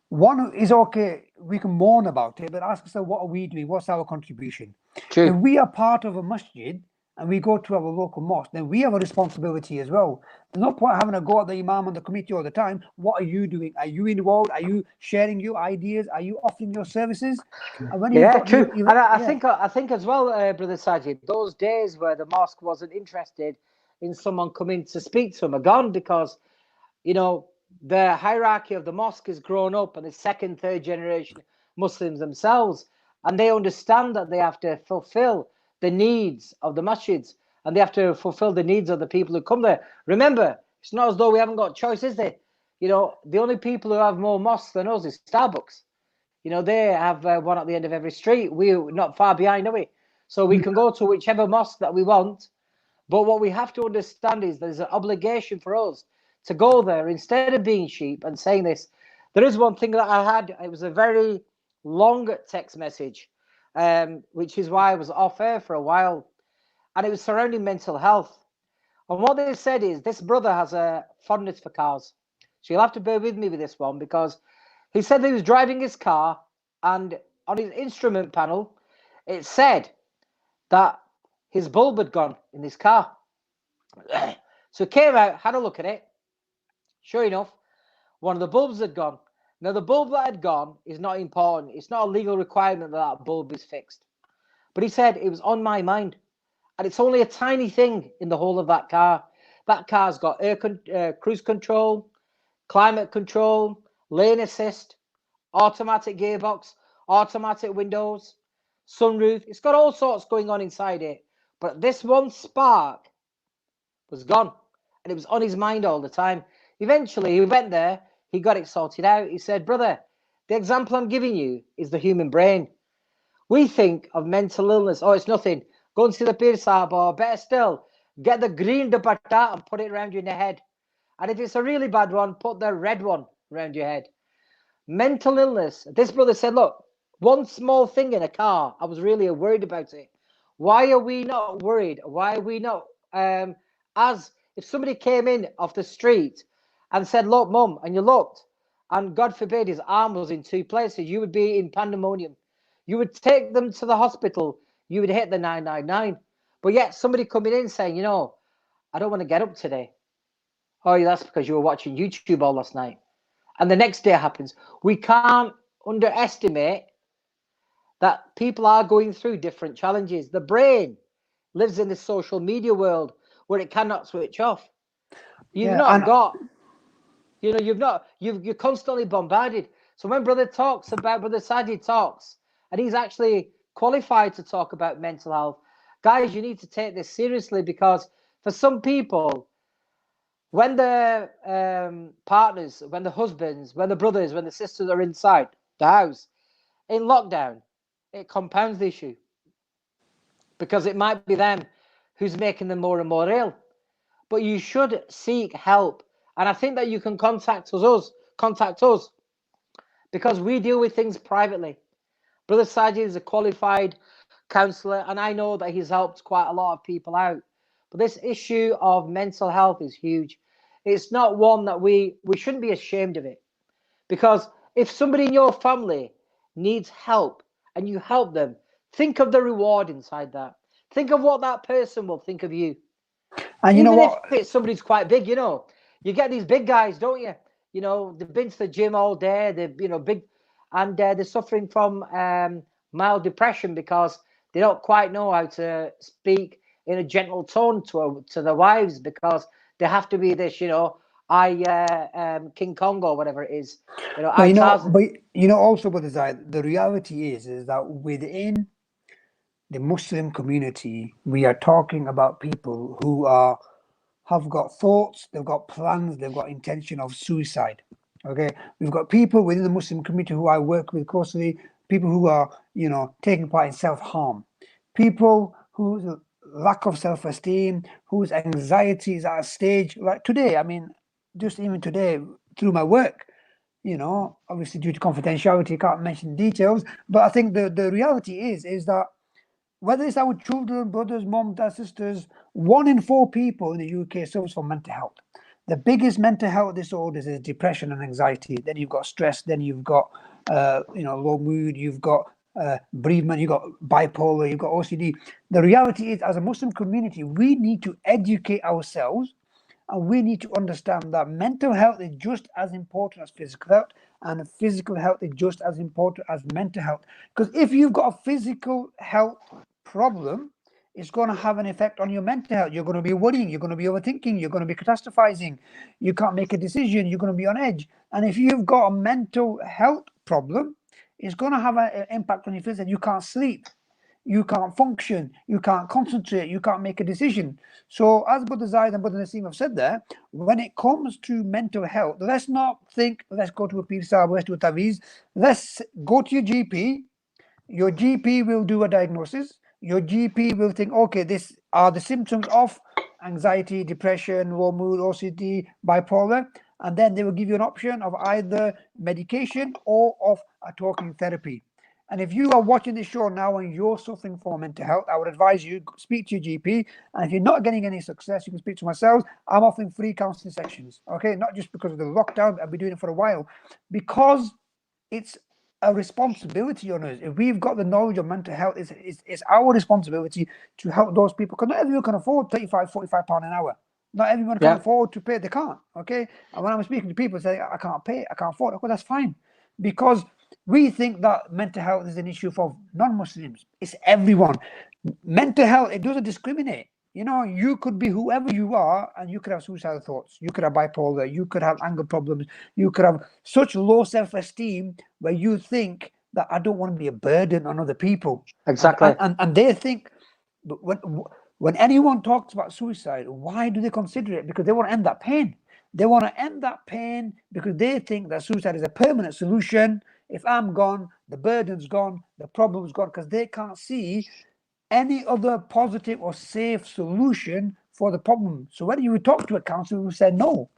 one is okay, we can mourn about it, but ask ourselves, what are we doing? What's our contribution? True. If we are part of a masjid and we go to our local mosque, then we have a responsibility as well. There's no point having a go at the imam and the committee all the time. What are you doing? Are you involved? Are you sharing your ideas? Are you offering your services? And when you've Yeah, got true. you And I yeah. think as well, Brother Sajid, those days where the mosque wasn't interested in someone coming to speak to them are gone, because, you know, the hierarchy of the mosque has grown up, and the second, third generation Muslims themselves, and they understand that they have to fulfill the needs of the masjids, and they have to fulfill the needs of the people who come there. Remember, it's not as though we haven't got choice, is there? You know, the only people who have more mosques than us is Starbucks. You know, they have one at the end of every street. We're not far behind, are we? So we can go to whichever mosque that we want. But what we have to understand is there's an obligation for us to go there instead of being sheep and saying this. There is one thing that I had. It was a very long text message, which is why I was off air for a while. And it was surrounding mental health. And what they said is this brother has a fondness for cars. So you'll have to bear with me with this one, because he said that he was driving his car, and on his instrument panel, it said that his bulb had gone in his car. So he came out, had a look at it. Sure enough, one of the bulbs had gone. Now, the bulb that had gone is not important. It's not a legal requirement that that bulb is fixed. But he said it was on my mind. And it's only a tiny thing in the whole of that car. That car's got cruise control, climate control, lane assist, automatic gearbox, automatic windows, sunroof. It's got all sorts going on inside it. But this one spark was gone, and it was on his mind all the time. Eventually, he went there. He got it sorted out. He said, brother, the example I'm giving you is the human brain. We think of mental illness. Oh, it's nothing. Go and see the Pir Sahib, or better still, get the green dupatta and put it around your head. And if it's a really bad one, put the red one around your head. Mental illness. This brother said, look, one small thing in a car, I was really worried about it. Why are we not worried? Why are we not, as if somebody came in off the street and said, look, mum, and you looked, and God forbid his arm was in two places, you would be in pandemonium. You would take them to the hospital. You would hit the 999. But yet somebody coming in saying, you know, I don't want to get up today. Oh, that's because you were watching YouTube all last night. And the next day happens. We can't underestimate that people are going through different challenges. The brain lives in this social media world where it cannot switch off. You've not got, you know, you're constantly bombarded. So when Brother Sajid talks, and he's actually qualified to talk about mental health, guys, you need to take this seriously, because for some people, when the partners, when the husbands, when the brothers, when the sisters are inside the house in lockdown, it compounds the issue, because it might be them who's making them more and more ill. But you should seek help, and I think that you can contact us, because we deal with things privately. Brother Sajid is a qualified counsellor, and I know that he's helped quite a lot of people out. But this issue of mental health is huge. It's not one that we shouldn't be ashamed of it, because if somebody in your family needs help and you help them, think of the reward inside that. Think of what that person will think of you. And you Even know what? if it's somebody's quite big, you know, you get these big guys, don't you? You know, they've been to the gym all day, they're, you know, big, and they're suffering from mild depression because they don't quite know how to speak in a gentle tone to their wives, because they have to be this, you know, King Kong or whatever it is. You know, Also, but the reality is that within the Muslim community, we are talking about people who have got thoughts, they've got plans, they've got intention of suicide. Okay, we've got people within the Muslim community who I work with closely, people who are, you know, taking part in self-harm, people whose lack of self-esteem, whose anxiety is at a stage like today. I mean, just even today through my work, you know, obviously due to confidentiality, can't mention details, but I think the reality is that whether it's our children, brothers, moms, dads, sisters, 1 in 4 people in the UK suffers from mental health. The biggest mental health disorders is depression and anxiety. Then you've got stress. Then you've got, low mood. You've got bereavement, you've got bipolar, you've got OCD. The reality is, as a Muslim community, we need to educate ourselves, and we need to understand that mental health is just as important as physical health, and physical health is just as important as mental health. Because if you've got a physical health problem, it's going to have an effect on your mental health. You're going to be worrying, you're going to be overthinking, you're going to be catastrophizing, you can't make a decision, you're going to be on edge. And if you've got a mental health problem, it's going to have an impact on your physical. You can't sleep, you can't function, you can't concentrate, you can't make a decision. So as Brother Zaid and Brother Naseem have said there, when it comes to mental health, let's not think, let's go to a Pir Sahib, let's do a Taweez. Let's go to your GP. Your GP will do a diagnosis. Your GP will think, okay, this are the symptoms of anxiety, depression, low mood, OCD, bipolar, and then they will give you an option of either medication or of a talking therapy. And if you are watching this show now and you're suffering from mental health, I would advise you speak to your GP. And if you're not getting any success, you can speak to myself. I'm offering free counseling sessions. Okay, not just because of the lockdown. I've been doing it for a while, because it's a responsibility on us. If we've got the knowledge of mental health, it's our responsibility to help those people, because not everyone can afford 35, 45 pounds an hour. Not everyone can afford to pay. They can't. Okay. And when I'm speaking to people say, I can't pay, I can't afford it, well, that's fine. Because we think that mental health is an issue for non-Muslims. It's everyone. Mental health, it doesn't discriminate. You know, you could be whoever you are, and you could have suicidal thoughts. You could have bipolar. You could have anger problems. You could have such low self-esteem where you think that I don't want to be a burden on other people. Exactly. And they think, but when anyone talks about suicide, why do they consider it? Because they want to end that pain. They want to end that pain because they think that suicide is a permanent solution. If I'm gone, the burden's gone, the problem's gone, because they can't see any other positive or safe solution for the problem. So when you talk to a counselor who said no,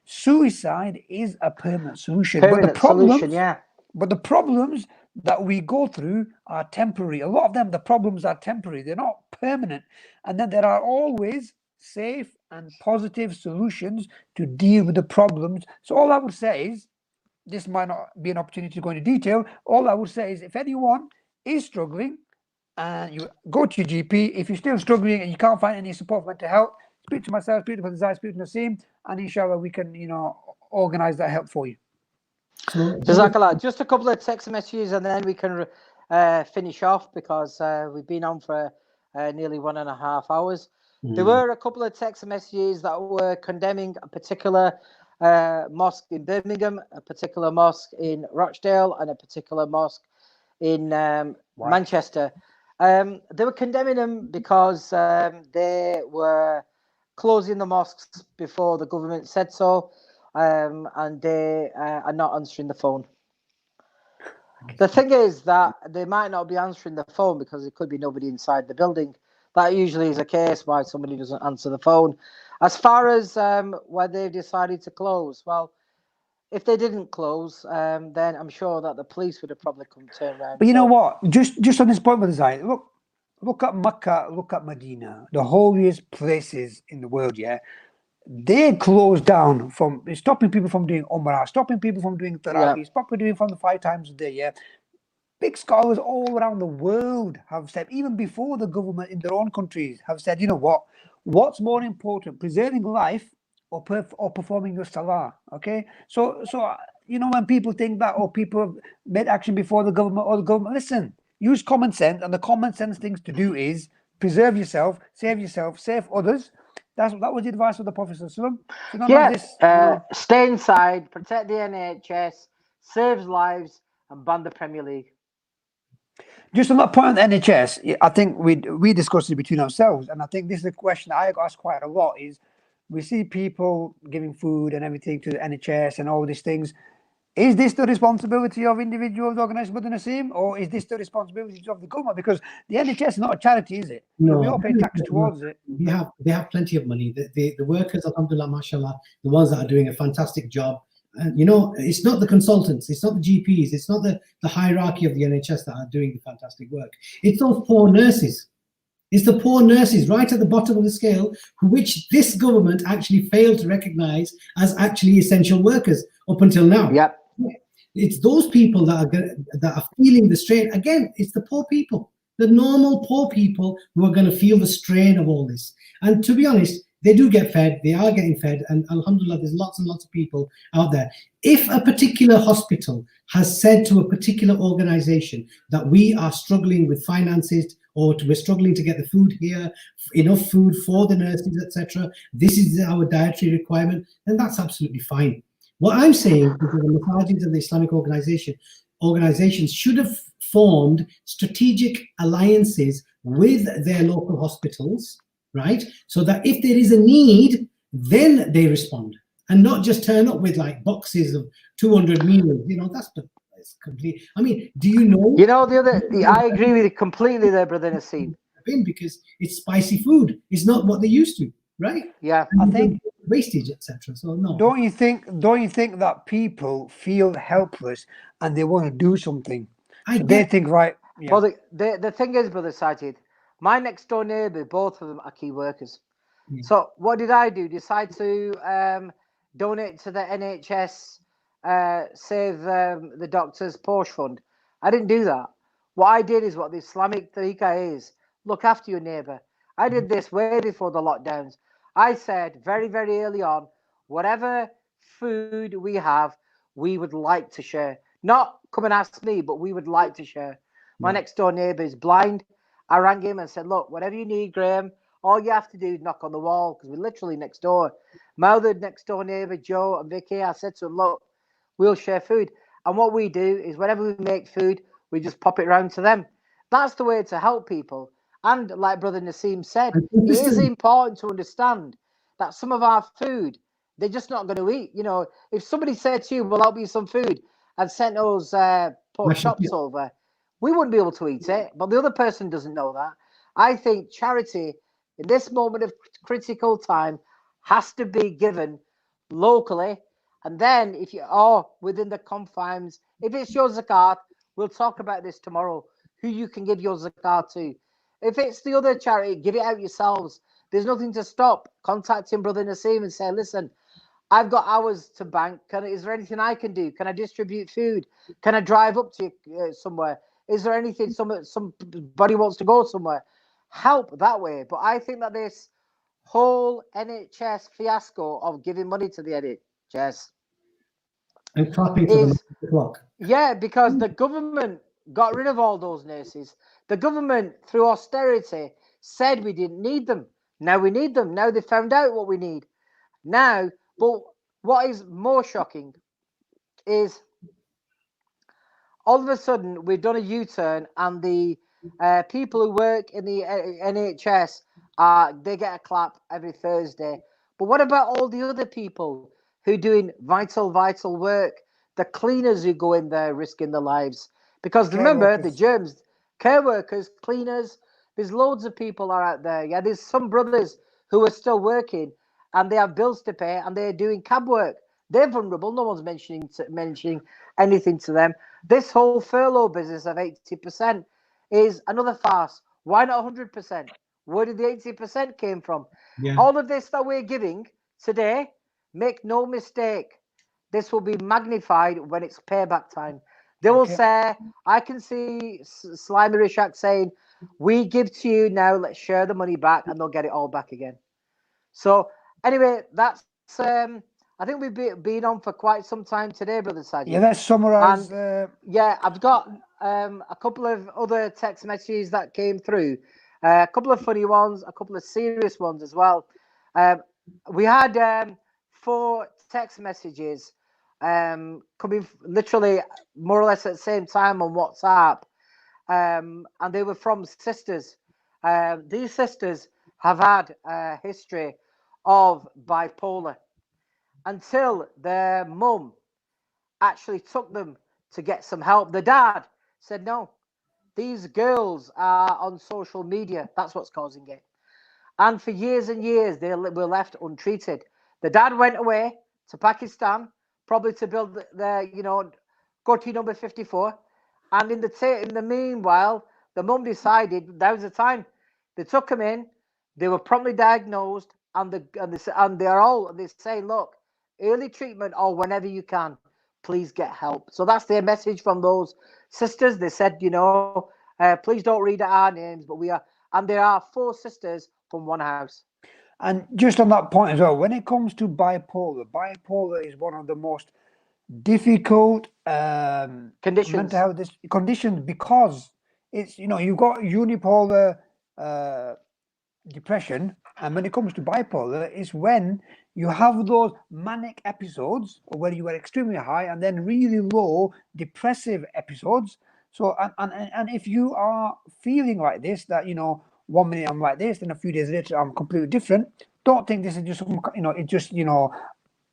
suicide is a permanent solution. Permanent solution, yeah. But the problems that we go through are temporary. A lot of them, the problems are temporary. They're not permanent. And then there are always safe and positive solutions to deal with the problems. So all I would say is, this might not be an opportunity to go into detail. All I would say is, if anyone is struggling, and you go to your GP, if you're still struggling and you can't find any support for mental health, speak to myself, speak to Brother Zai, speak to Naseem, and inshallah we can, organize that help for you. Jazakallah. Just a couple of text messages and then we can finish off, because we've been on for nearly 1.5 hours. There were a couple of text messages that were condemning a particular mosque in Birmingham, a particular mosque in Rochdale, and a particular mosque in Manchester. They were condemning them because they were closing the mosques before the government said so, and they are not answering the phone. The thing is that they might not be answering the phone because there could be nobody inside the building. That usually is a case why somebody doesn't answer the phone. As far as where they've decided to close, well, if they didn't close, then I'm sure that the police would have probably come turn around. But you know what? Just on this point with Zai, look at Mecca, look at Medina, the holiest places in the world. Yeah, they closed down from stopping people from doing Umrah, stopping people from doing Tarawih, stopping doing from the 5 times a day. Yeah, big scholars all around the world have said, even before the government in their own countries have said, you know what? What's more important, preserving life or performing your salah? Okay, so when people think that, people made action before the government or the government, listen, use common sense, and the common sense things to do is preserve yourself, save others. That was the advice of the Prophet ﷺ. Stay inside, protect the NHS, saves lives, and ban the Premier League. Just on that point on the NHS, I think we discussed it between ourselves, and I think this is a question that I ask quite a lot, is we see people giving food and everything to the NHS and all these things. Is this the responsibility of individuals, organised by the Naseem, or is this the responsibility of the government? Because the NHS is not a charity, is it? No, we all pay tax towards it. They have plenty of money. The workers, alhamdulillah, mashallah, the ones that are doing a fantastic job. And it's not the consultants, it's not the GPs, it's not the hierarchy of the NHS that are doing the fantastic work. It's those poor nurses. It's the poor nurses right at the bottom of the scale, which this government actually failed to recognize as actually essential workers up until now. Yep. It's those people that are feeling the strain. Again, it's the poor people, the normal poor people who are going to feel the strain of all this. And to be honest, they do get fed. They are getting fed, and alhamdulillah, there's lots and lots of people out there. If a particular hospital has said to a particular organization that we are struggling with finances, or we're struggling to get the food here, enough food for the nurses, etc., this is our dietary requirement, then that's absolutely fine. What I'm saying is that the masajids and the Islamic organizations should have formed strategic alliances with their local hospitals, right? So that if there is a need, then they respond, and not just turn up with like boxes of 200 meals. You know, that's complete. I mean, do you know? You know, I agree with you completely there, Brother Nassim. Because it's spicy food. It's not what they used to, right? Yeah, I think wastage, etc. So no. Don't you think that people feel helpless and they want to do something? They think, right? Yeah. Well, the thing is, Brother Sajid, my next door neighbour, both of them are key workers. Yeah. So what did I do? Decide to donate to the NHS, save the doctors' Porsche fund. I didn't do that. What I did is what the Islamic tariqah is: look after your neighbour. I did this way before the lockdowns. I said very, very early on, whatever food we have, we would like to share. Not come and ask me, but we would like to share. My next door neighbour is blind. I rang him and said, look, whatever you need, Graham, all you have to do is knock on the wall, because we're literally next door. My other next door neighbour, Joe and Vicky, I said to them, look, we'll share food. And what we do is whenever we make food, we just pop it round to them. That's the way to help people. And like Brother Nassim said, it is important to understand that some of our food, they're just not going to eat. You know, if somebody said to you, we'll help you some food, and sent those pork chops over, we wouldn't be able to eat it. But the other person doesn't know that. I think charity in this moment of critical time has to be given locally. And then if you are within the confines, if it's your zakat, we'll talk about this tomorrow, who you can give your zakat to. If it's the other charity, give it out yourselves. There's nothing to stop contacting Brother Nassim and say, listen, I've got hours to bank. Is there anything I can do? Can I distribute food? Can I drive up to you somewhere? Is there anything somebody wants to go somewhere? Help that way. But I think that this whole NHS fiasco of giving money to the NHS and clapping for the clock. Yeah, because the government got rid of all those nurses. The government, through austerity, said we didn't need them. Now we need them. Now they found out what we need. Now, but what is more shocking is all of a sudden we've done a U-turn, and the people who work in the NHS, they get a clap every Thursday. But what about all the other people who are doing vital work? The cleaners who go in there risking their lives. Because remember, the germs, care workers, cleaners, there's loads of people are out there. Yeah, there's some brothers who are still working and they have bills to pay and they're doing cab work. They're vulnerable. No one's mentioning anything to them. This whole furlough business of 80% is another farce. Why not 100%? Where did the 80% came from? Yeah. All of this that we're giving today, make no mistake, this will be magnified when it's payback time. They will say, I can see Slimy Rishak saying, we give to you now, let's share the money back, and they'll get it all back again. So anyway, that's I think we've been on for quite some time today, Brother Sajid. Yeah, let's summarize. Yeah, I've got a couple of other text messages that came through, a couple of funny ones, a couple of serious ones as well. We had 4 text messages coming literally more or less at the same time on WhatsApp, and they were from sisters. These sisters have had a history of bipolar until their mum actually took them to get some help. The dad said, no, these girls are on social media. That's what's causing it. And for years and years, they were left untreated. The dad went away to Pakistan, probably to build their, Koti number 54. And in the meanwhile, the mum decided that was the time. They took him in. They were promptly diagnosed, and they're saying, look, early treatment or whenever you can. please get help. So that's their message from those sisters. They said, please don't read our names, but there are 4 sisters from one house. And just on that point as well, when it comes to bipolar is one of the most difficult Conditions. mental health conditions, because it's, you've got unipolar depression, and when it comes to bipolar, it's when you have those manic episodes where you are extremely high and then really low depressive episodes. So and if you are feeling like this, that 1 minute I'm like this, then a few days later I'm completely different, don't think this is just it just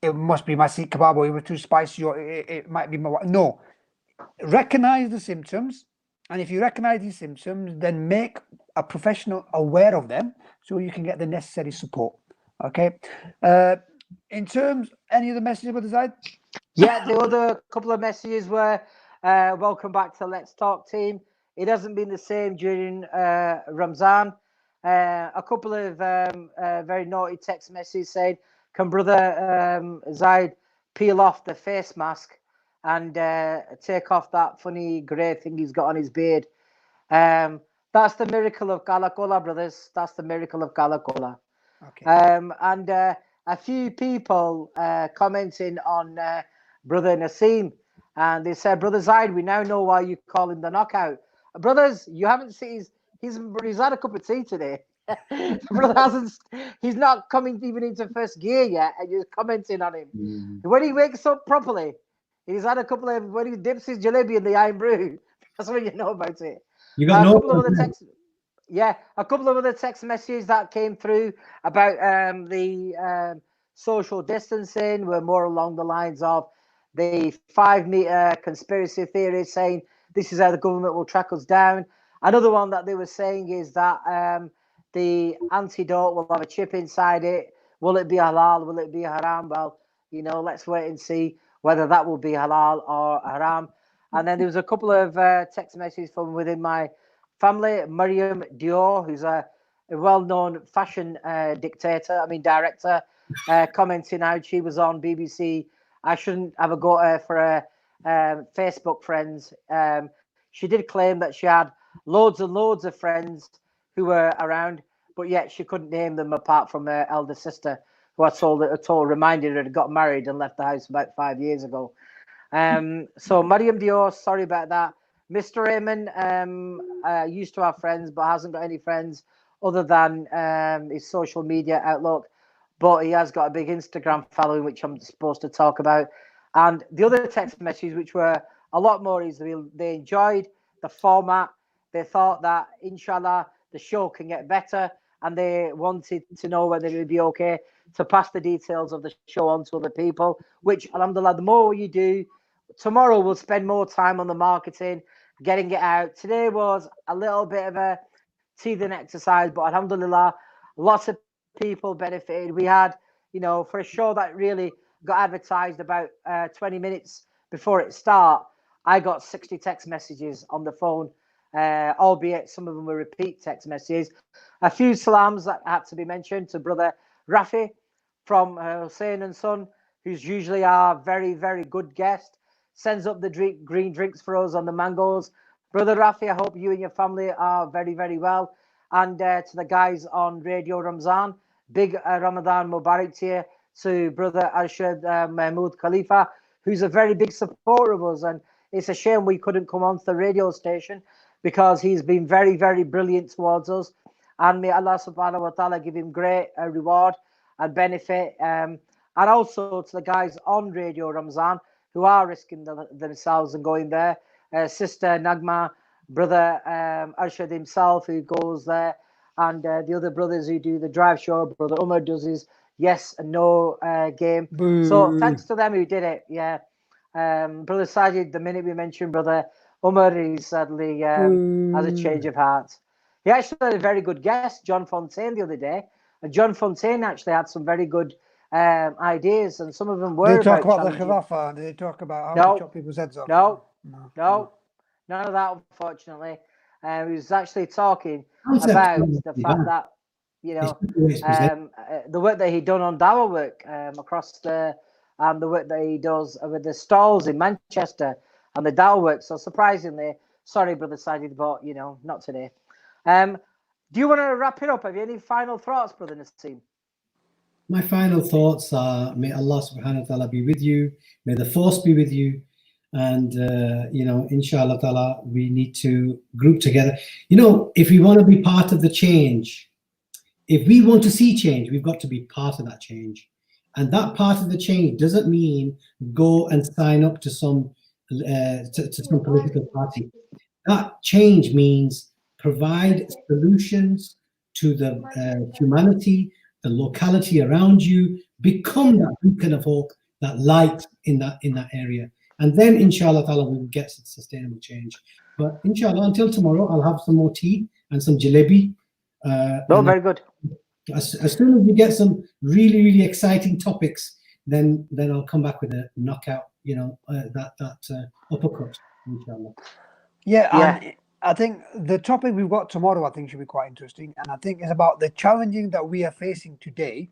it must be my seat kebab, or it was too spicy, or it might be my... No, recognize the symptoms, and if you recognize these symptoms, then make a professional aware of them so you can get the necessary support. Okay. In terms, any other messages about the side? Yeah, the other couple of messages were welcome back to Let's Talk team. It hasn't been the same during Ramzan. A couple of very naughty text messages saying, can brother Zaid peel off the face mask and take off that funny grey thing he's got on his beard? That's the miracle of Kalakola, brothers. That's the miracle of Kalakola. Okay. And a few people commenting on Brother Naseem, and they said, Brother Zaid, we now know why you call him the knockout. Brothers, you haven't seen he's had a cup of tea today. Brother he's not coming even into first gear yet, and you're commenting on him. When he wakes up properly, he's had a couple of, when he dips his jalebi in the iron brew, that's when you know about it. You got a couple of other text messages that came through about the social distancing were more along the lines of the 5-meter conspiracy theory, saying this is how the government will track us down. Another one that they were saying is that the antidote will have a chip inside it. Will it be halal? Will it be haram? Well, let's wait and see whether that will be halal or haram. And then there was a couple of text messages from within my family. Mariam Dior, who's a well-known fashion director, commenting out she was on BBC. I shouldn't have a go at her for her Facebook friends. She did claim that she had loads and loads of friends who were around, but yet she couldn't name them apart from her elder sister, who reminded her had got married and left the house about 5 years ago. So Mariam Dior, sorry about that. Mr. Raymond used to have friends, but hasn't got any friends other than his social media outlook. But he has got a big Instagram following, which I'm supposed to talk about. And the other text messages, which were a lot more easily, they enjoyed the format. They thought that, inshallah, the show can get better. And they wanted to know whether it would be okay to pass the details of the show on to other people, which, alhamdulillah, the more you do, tomorrow we'll spend more time on the marketing, getting it out. Today was a little bit of a teething exercise, but alhamdulillah, lots of people benefited. We had, for a show that really got advertised about 20 minutes before it start, I got 60 text messages on the phone, albeit some of them were repeat text messages. A few salams that had to be mentioned to Brother Rafi from Hussein and Son, who's usually our very, very good guest, sends up the green drinks for us on the mangoes. Brother Rafi, I hope you and your family are very, very well. And to the guys on Radio Ramzan, big Ramadan Mubarak to you, to Brother Arshad Mahmoud Khalifa, who's a very big supporter of us. And it's a shame we couldn't come onto the radio station, because he's been very, very brilliant towards us. And may Allah subhanahu wa ta'ala give him great reward and benefit. And also to the guys on Radio Ramzan who are risking themselves and going there. Sister Nagma, Brother Arshad himself, who goes there, and the other brothers who do the drive show. Brother Umar does his yes and no game. Boo. So thanks to them who did it. Yeah. Brother Sajid, the minute we mentioned Brother Umar, he sadly has a change of heart. He actually had a very good guest, John Fontaine, the other day. And John Fontaine actually had some very good ideas, and some of them were Did they talk about the challenging. Khilafah? Did they talk about how to chop people's heads off? No, none of that, unfortunately. He was actually talking about the fact that, the work that he'd done on Dawah work across the and the work that he does with the stalls in Manchester and the dowel work. So surprisingly, sorry, Brother Sajid, but not today. Do you want to wrap it up? Have you any final thoughts, Brother Naseem? My final thoughts are, may Allah subhanahu wa ta'ala be with you. May the force be with you. And, inshallah ta'ala, we need to group together. If we want to be part of the change, if we want to see change, we've got to be part of that change. And that part of the change doesn't mean go and sign up to some political party. That change means provide solutions to the humanity, the locality around you, become that beacon of hope, that light in that area. And then, inshallah ta'ala, we will get sustainable change. But inshallah, until tomorrow, I'll have some more tea and some jalebi. Very good. As soon as we get some really, really exciting topics, then I'll come back with a knockout, that uppercut, inshallah. Yeah, and I think the topic we've got tomorrow, I think, should be quite interesting. And I think it's about the challenging that we are facing today.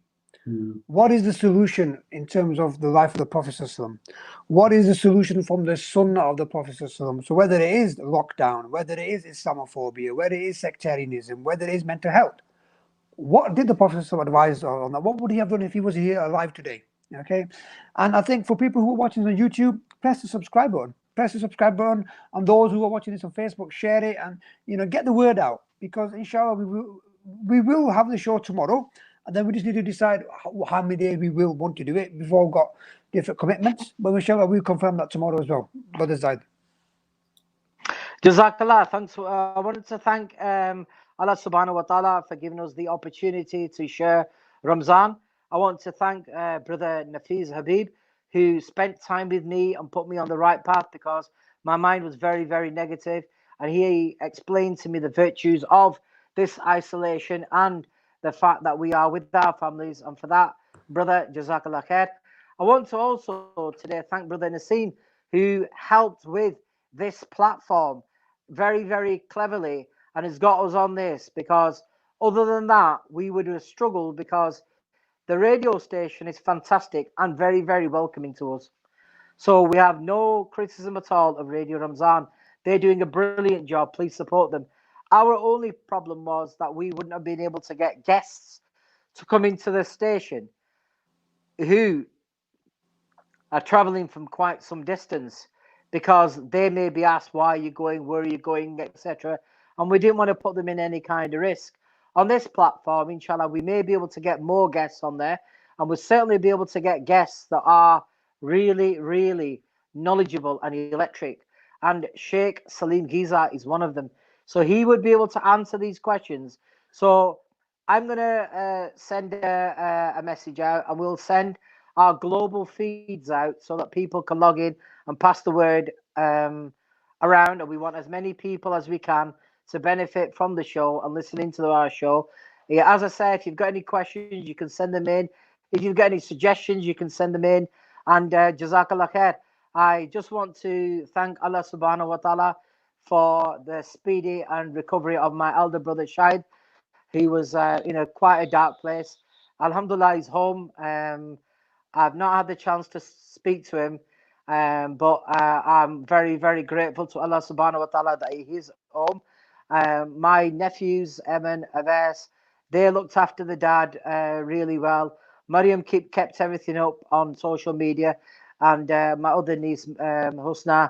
What is the solution in terms of the life of the Prophet ﷺ? What is the solution from the Sunnah of the Prophet ﷺ? So whether it is lockdown, whether it is Islamophobia, whether it is sectarianism, whether it is mental health, what did the Prophet ﷺ advise on that? What would he have done if he was here alive today? Okay, and I think for people who are watching on YouTube, press the subscribe button. Press the subscribe button, and those who are watching this on Facebook, share it, and get the word out, because inshallah we will have the show tomorrow, and then we just need to decide how many days we will want to do it before we've got different commitments. But inshallah we'll confirm that tomorrow as well. Brother Zaid. Jazakallah. Thanks. I wanted to thank Allah subhanahu wa ta'ala for giving us the opportunity to share Ramzan. I want to thank Brother Nafiz Habib, who spent time with me and put me on the right path, because my mind was very, very negative. And he explained to me the virtues of this isolation and the fact that we are with our families. And for that, Brother, Jazakallah khair. I want to also today thank Brother Naseem, who helped with this platform very, very cleverly and has got us on this, because other than that, we would have struggled, because the radio station is fantastic and very, very welcoming to us. So we have no criticism at all of Radio Ramzan. They're doing a brilliant job. Please support them. Our only problem was that we wouldn't have been able to get guests to come into the station who are traveling from quite some distance, because they may be asked, why are you going, where are you going, etc. And we didn't want to put them in any kind of risk. On this platform, inshallah, we may be able to get more guests on there, and we'll certainly be able to get guests that are really, really knowledgeable and electric. And Sheikh Salim Giza is one of them. So he would be able to answer these questions. So I'm going to send a message out, and we'll send our global feeds out so that people can log in and pass the word around. And we want as many people as we can to benefit from the show and listening to our show. Yeah, as I said, if you've got any questions, you can send them in. If you've got any suggestions, you can send them in. And Jazakallah khair. I just want to thank Allah subhanahu wa ta'ala for the speedy and recovery of my elder brother Shahid. He was in quite a dark place. Alhamdulillah, he's home. I've not had the chance to speak to him, but I'm very, very grateful to Allah subhanahu wa ta'ala that he is home. My nephews, Emin, Aves, they looked after the dad really well. Mariam kept everything up on social media, and my other niece, Husna,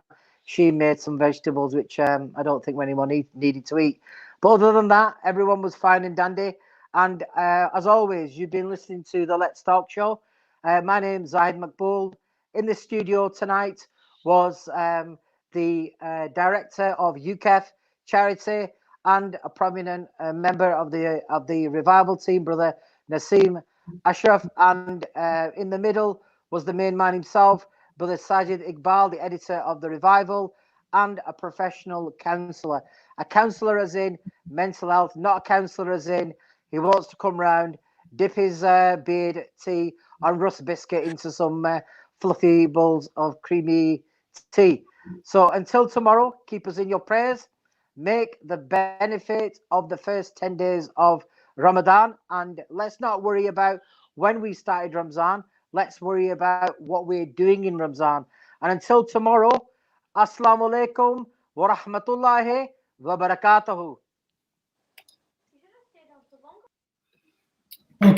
she made some vegetables, which I don't think anyone needed to eat. But other than that, everyone was fine and dandy. And as always, you've been listening to the Let's Talk show. My name's Zahid Makbul. In the studio tonight was the director of UKEF charity and a prominent member of the revival team, Brother Naseem Ashraf. And in the middle was the main man himself, Brother Sajid Iqbal, the editor of the revival, and a professional counsellor. A counsellor as in mental health, not a counsellor as in he wants to come round, dip his beard tea and rust biscuit into some fluffy bowls of creamy tea. So until tomorrow, keep us in your prayers. Make the benefit of the first 10 days of Ramadan. And let's not worry about when we started Ramzan, Let's worry about what we're doing in Ramzan. And until tomorrow, Assalamu alaikum wa rahmatullahi wa barakatuhu.